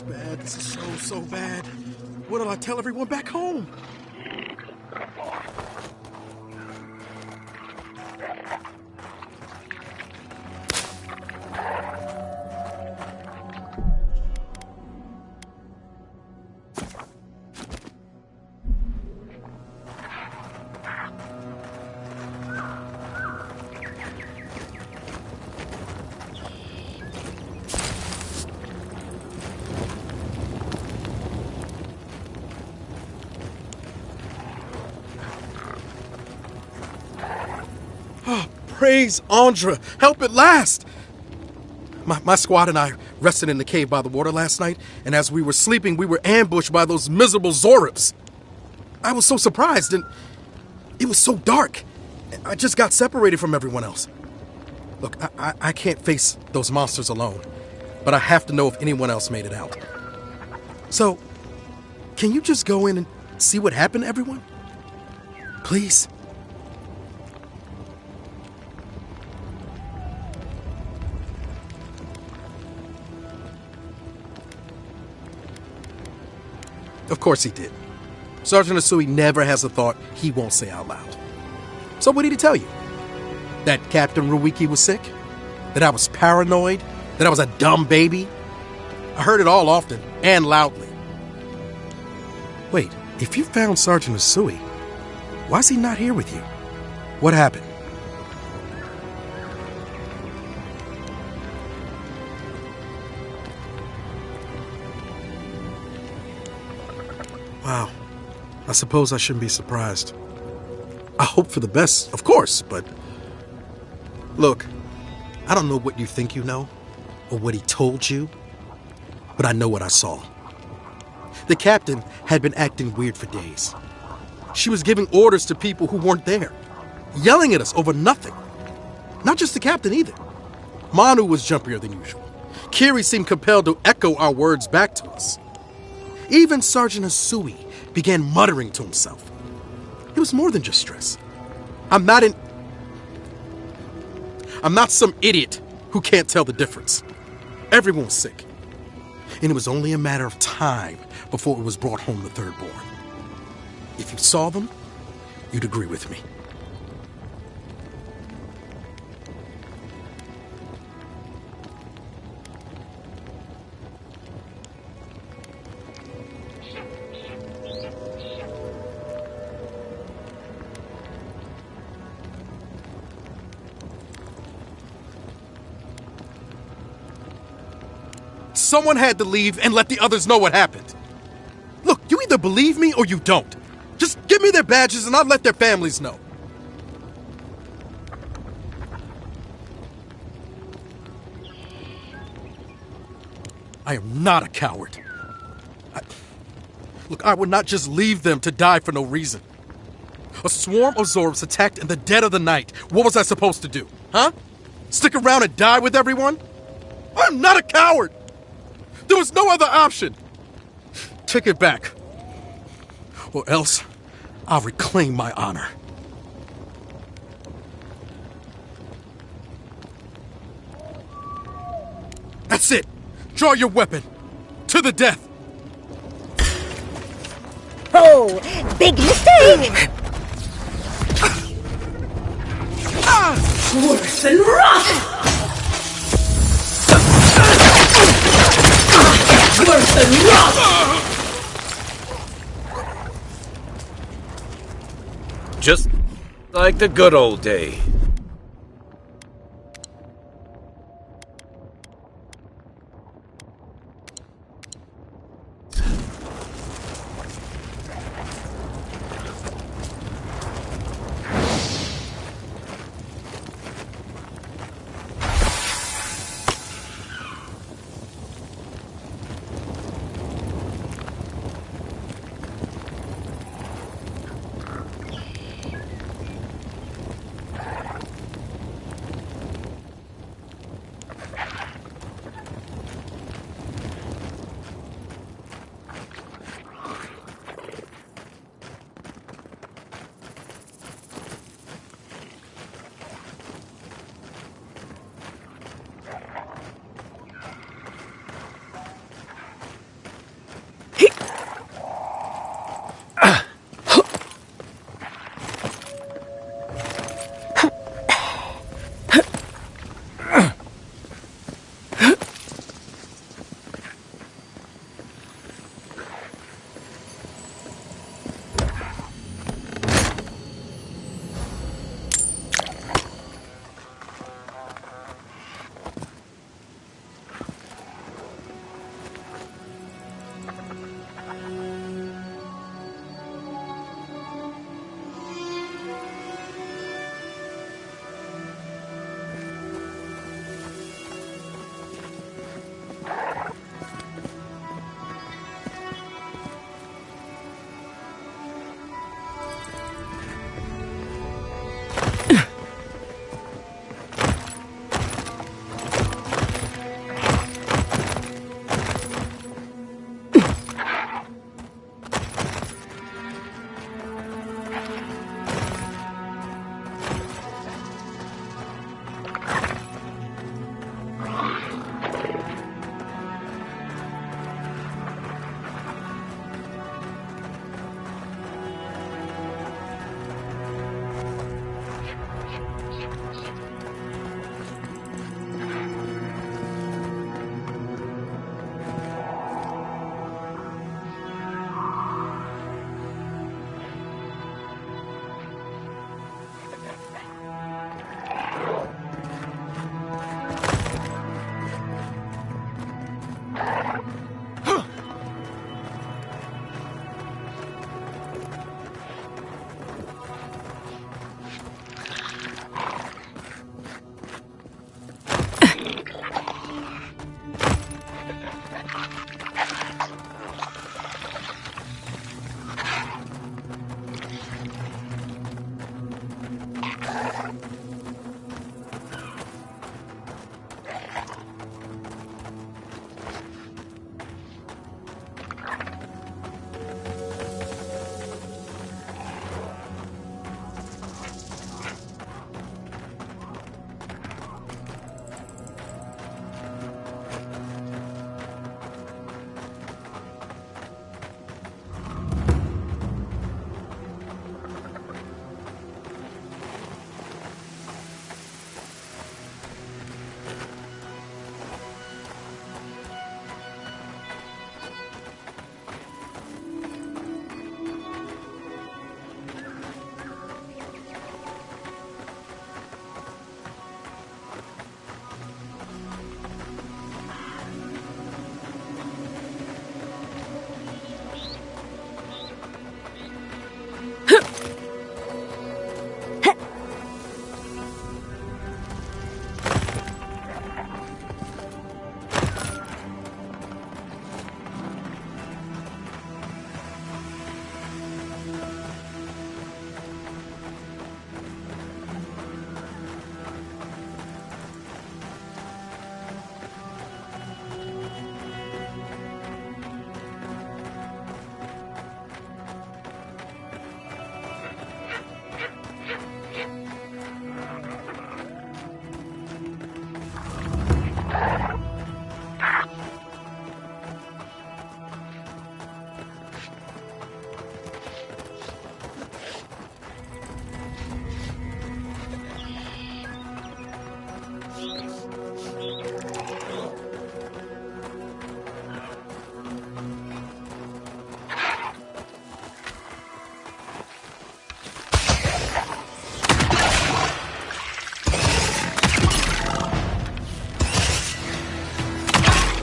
bad. This is so bad. What'll I tell everyone back home? Praise Andra! Help at last! My squad and I rested in the cave by the water last night, and as we were sleeping, we were ambushed by those miserable Zorips. I was so surprised, and it was so dark. I just got separated from everyone else. Look, I can't face those monsters alone, but I have to know if anyone else made it out. So, can you just go in and see what happened to everyone? Please? Of course he did. Sergeant Asui never has a thought he won't say out loud. So what did he tell you? That Captain Ruiki was sick? That I was paranoid? That I was a dumb baby? I heard it all often and loudly. Wait, if you found Sergeant Asui, why is he not here with you? What happened? Wow. I suppose I shouldn't be surprised. I hope for the best, of course, but... Look, I don't know what you think you know, or what he told you, but I know what I saw. The captain had been acting weird for days. She was giving orders to people who weren't there, yelling at us over nothing. Not just the captain either. Manu was jumpier than usual. Kiri seemed compelled to echo our words back to us. Even Sergeant Asui began muttering to himself. It was more than just stress. I'm not some idiot who can't tell the difference. Everyone was sick. And it was only a matter of time before it was brought home the third born. If you saw them, you'd agree with me. Someone had to leave and let the others know what happened. Look, you either believe me or you don't. Just give me their badges and I'll let their families know. I am not a coward. Look, I would not just leave them to die for no reason. A swarm of Zorps attacked in the dead of the night. What was I supposed to do? Huh? Stick around and die with everyone? I'm not a coward! There was no other option. Take it back. Or else, I'll reclaim my honor. That's it. Draw your weapon. To the death. Oh, big mistake! Worse than rough! Worse than rough! Just like the good old day.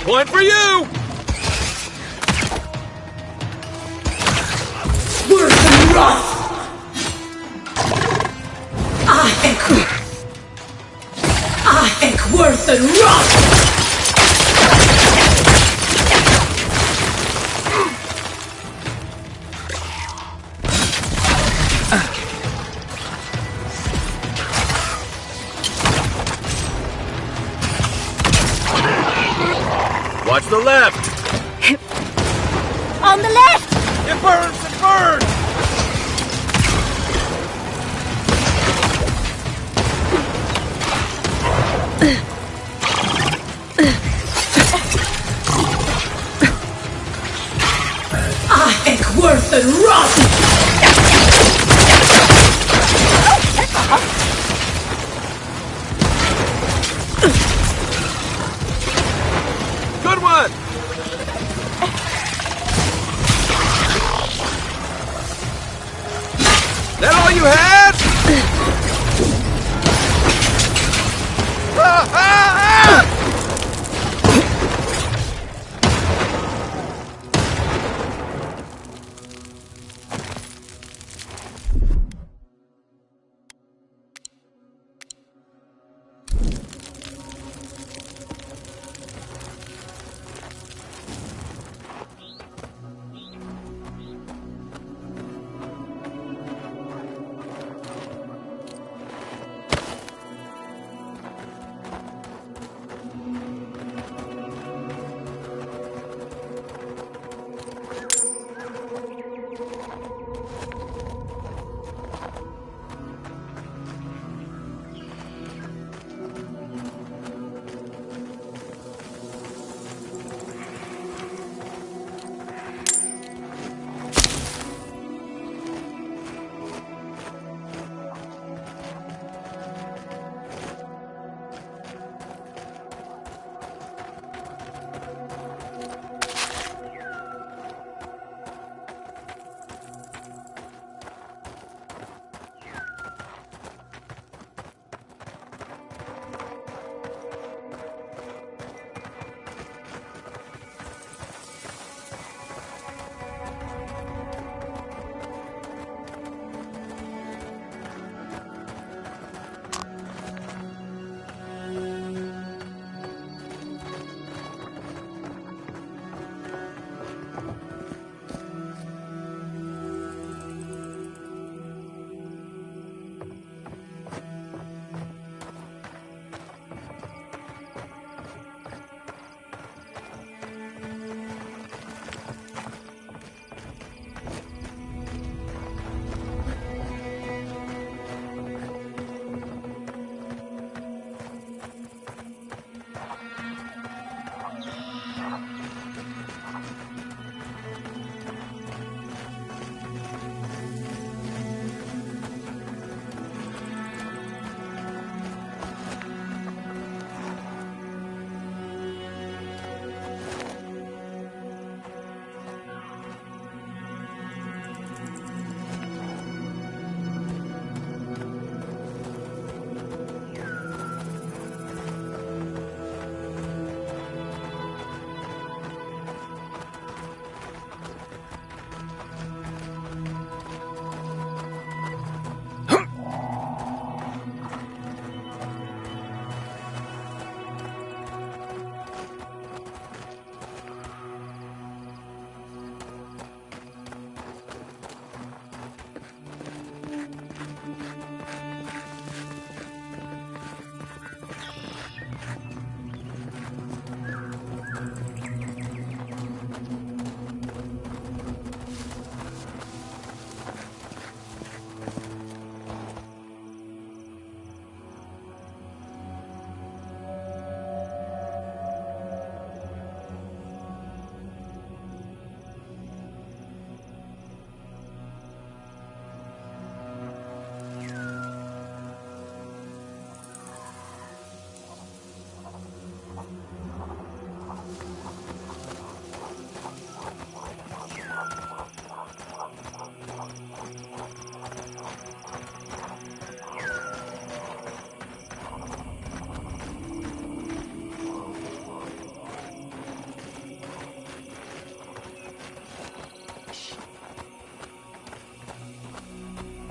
Point for you! Worse than rough! Ahek worse than rough! Watch the left! On the left! It burns! It burns! Ahek worse than rough! Good one! That all you had? Ha ha!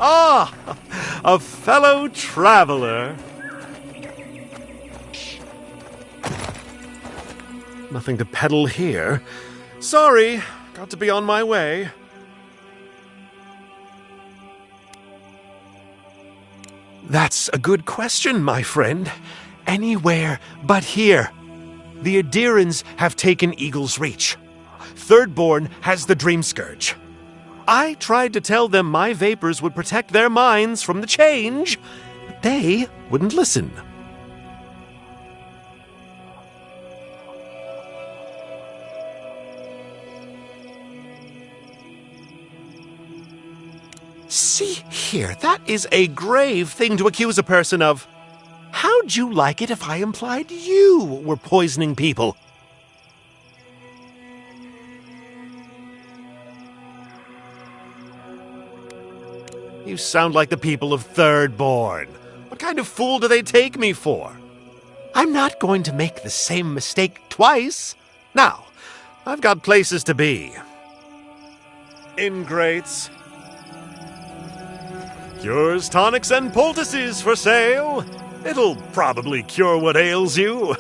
Ah, a fellow traveler. Nothing to peddle here. Sorry, got to be on my way. That's a good question, my friend. Anywhere but here. The Adirans have taken Eagle's Reach. Thirdborn has the Dream Scourge. I tried to tell them my vapors would protect their minds from the change, but they wouldn't listen. See here, that is a grave thing to accuse a person of. How'd you like it if I implied you were poisoning people? You sound like the people of Thirdborn. What kind of fool do they take me for? I'm not going to make the same mistake twice. Now, I've got places to be. Ingrates. Cures, tonics, and poultices for sale. It'll probably cure what ails you.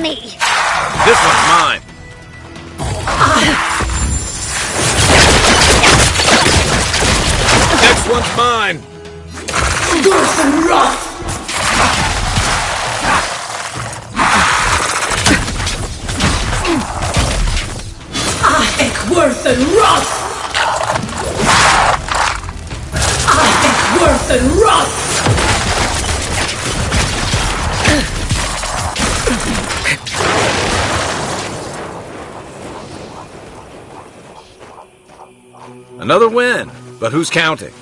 Me! This one's mine. Next one's mine. Worse and rough! I think worse and rough! I think worse and rough! Another win, but who's counting?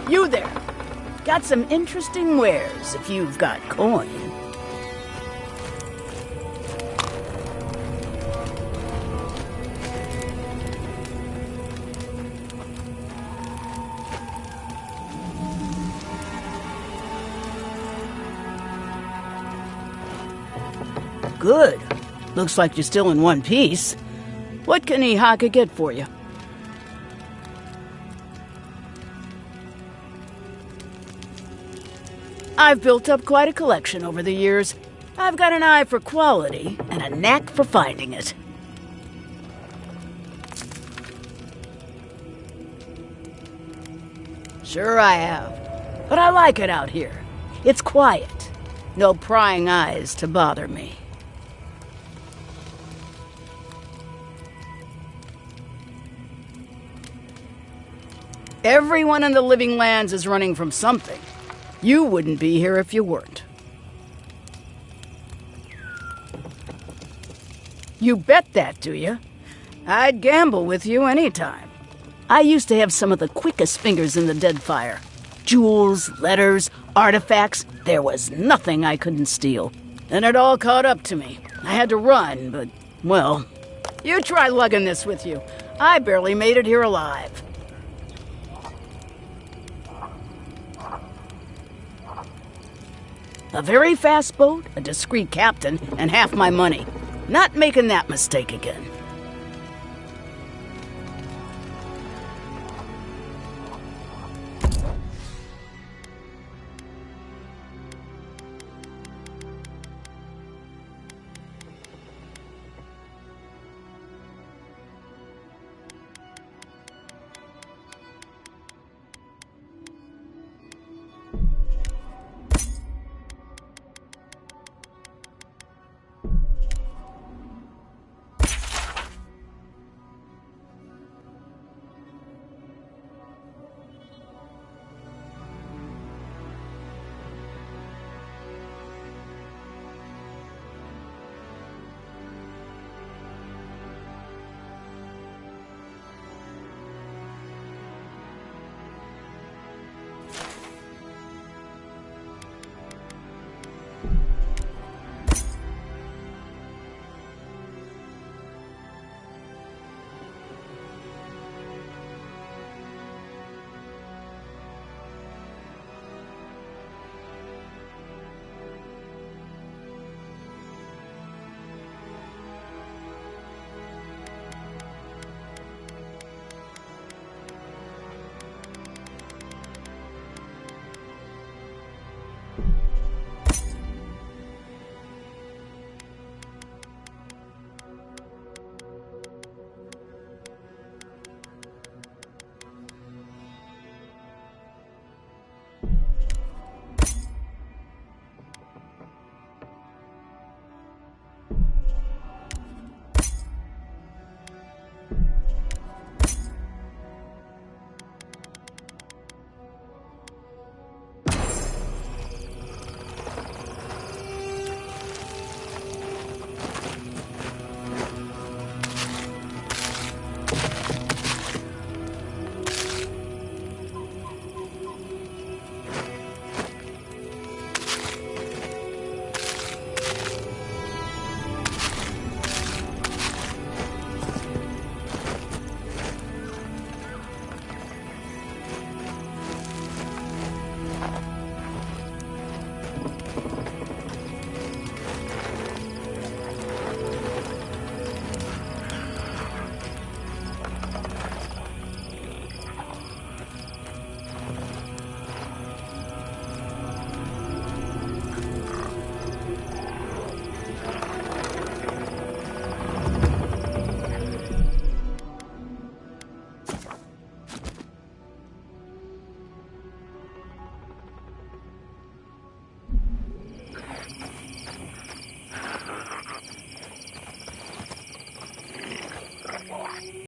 You there. Got some interesting wares if you've got coin. Good. Looks like you're still in one piece. What can Ihaka get for you? I've built up quite a collection over the years. I've got an eye for quality and a knack for finding it. Sure I have. But I like it out here. It's quiet. No prying eyes to bother me. Everyone in the Living Lands is running from something. You wouldn't be here if you weren't. You bet that, do you? I'd gamble with you anytime. I used to have some of the quickest fingers in the Deadfire. Jewels, letters, artifacts, there was nothing I couldn't steal. And it all caught up to me. I had to run, but, well, you try lugging this with you. I barely made it here alive. A very fast boat, a discreet captain, and half my money. Not making that mistake again.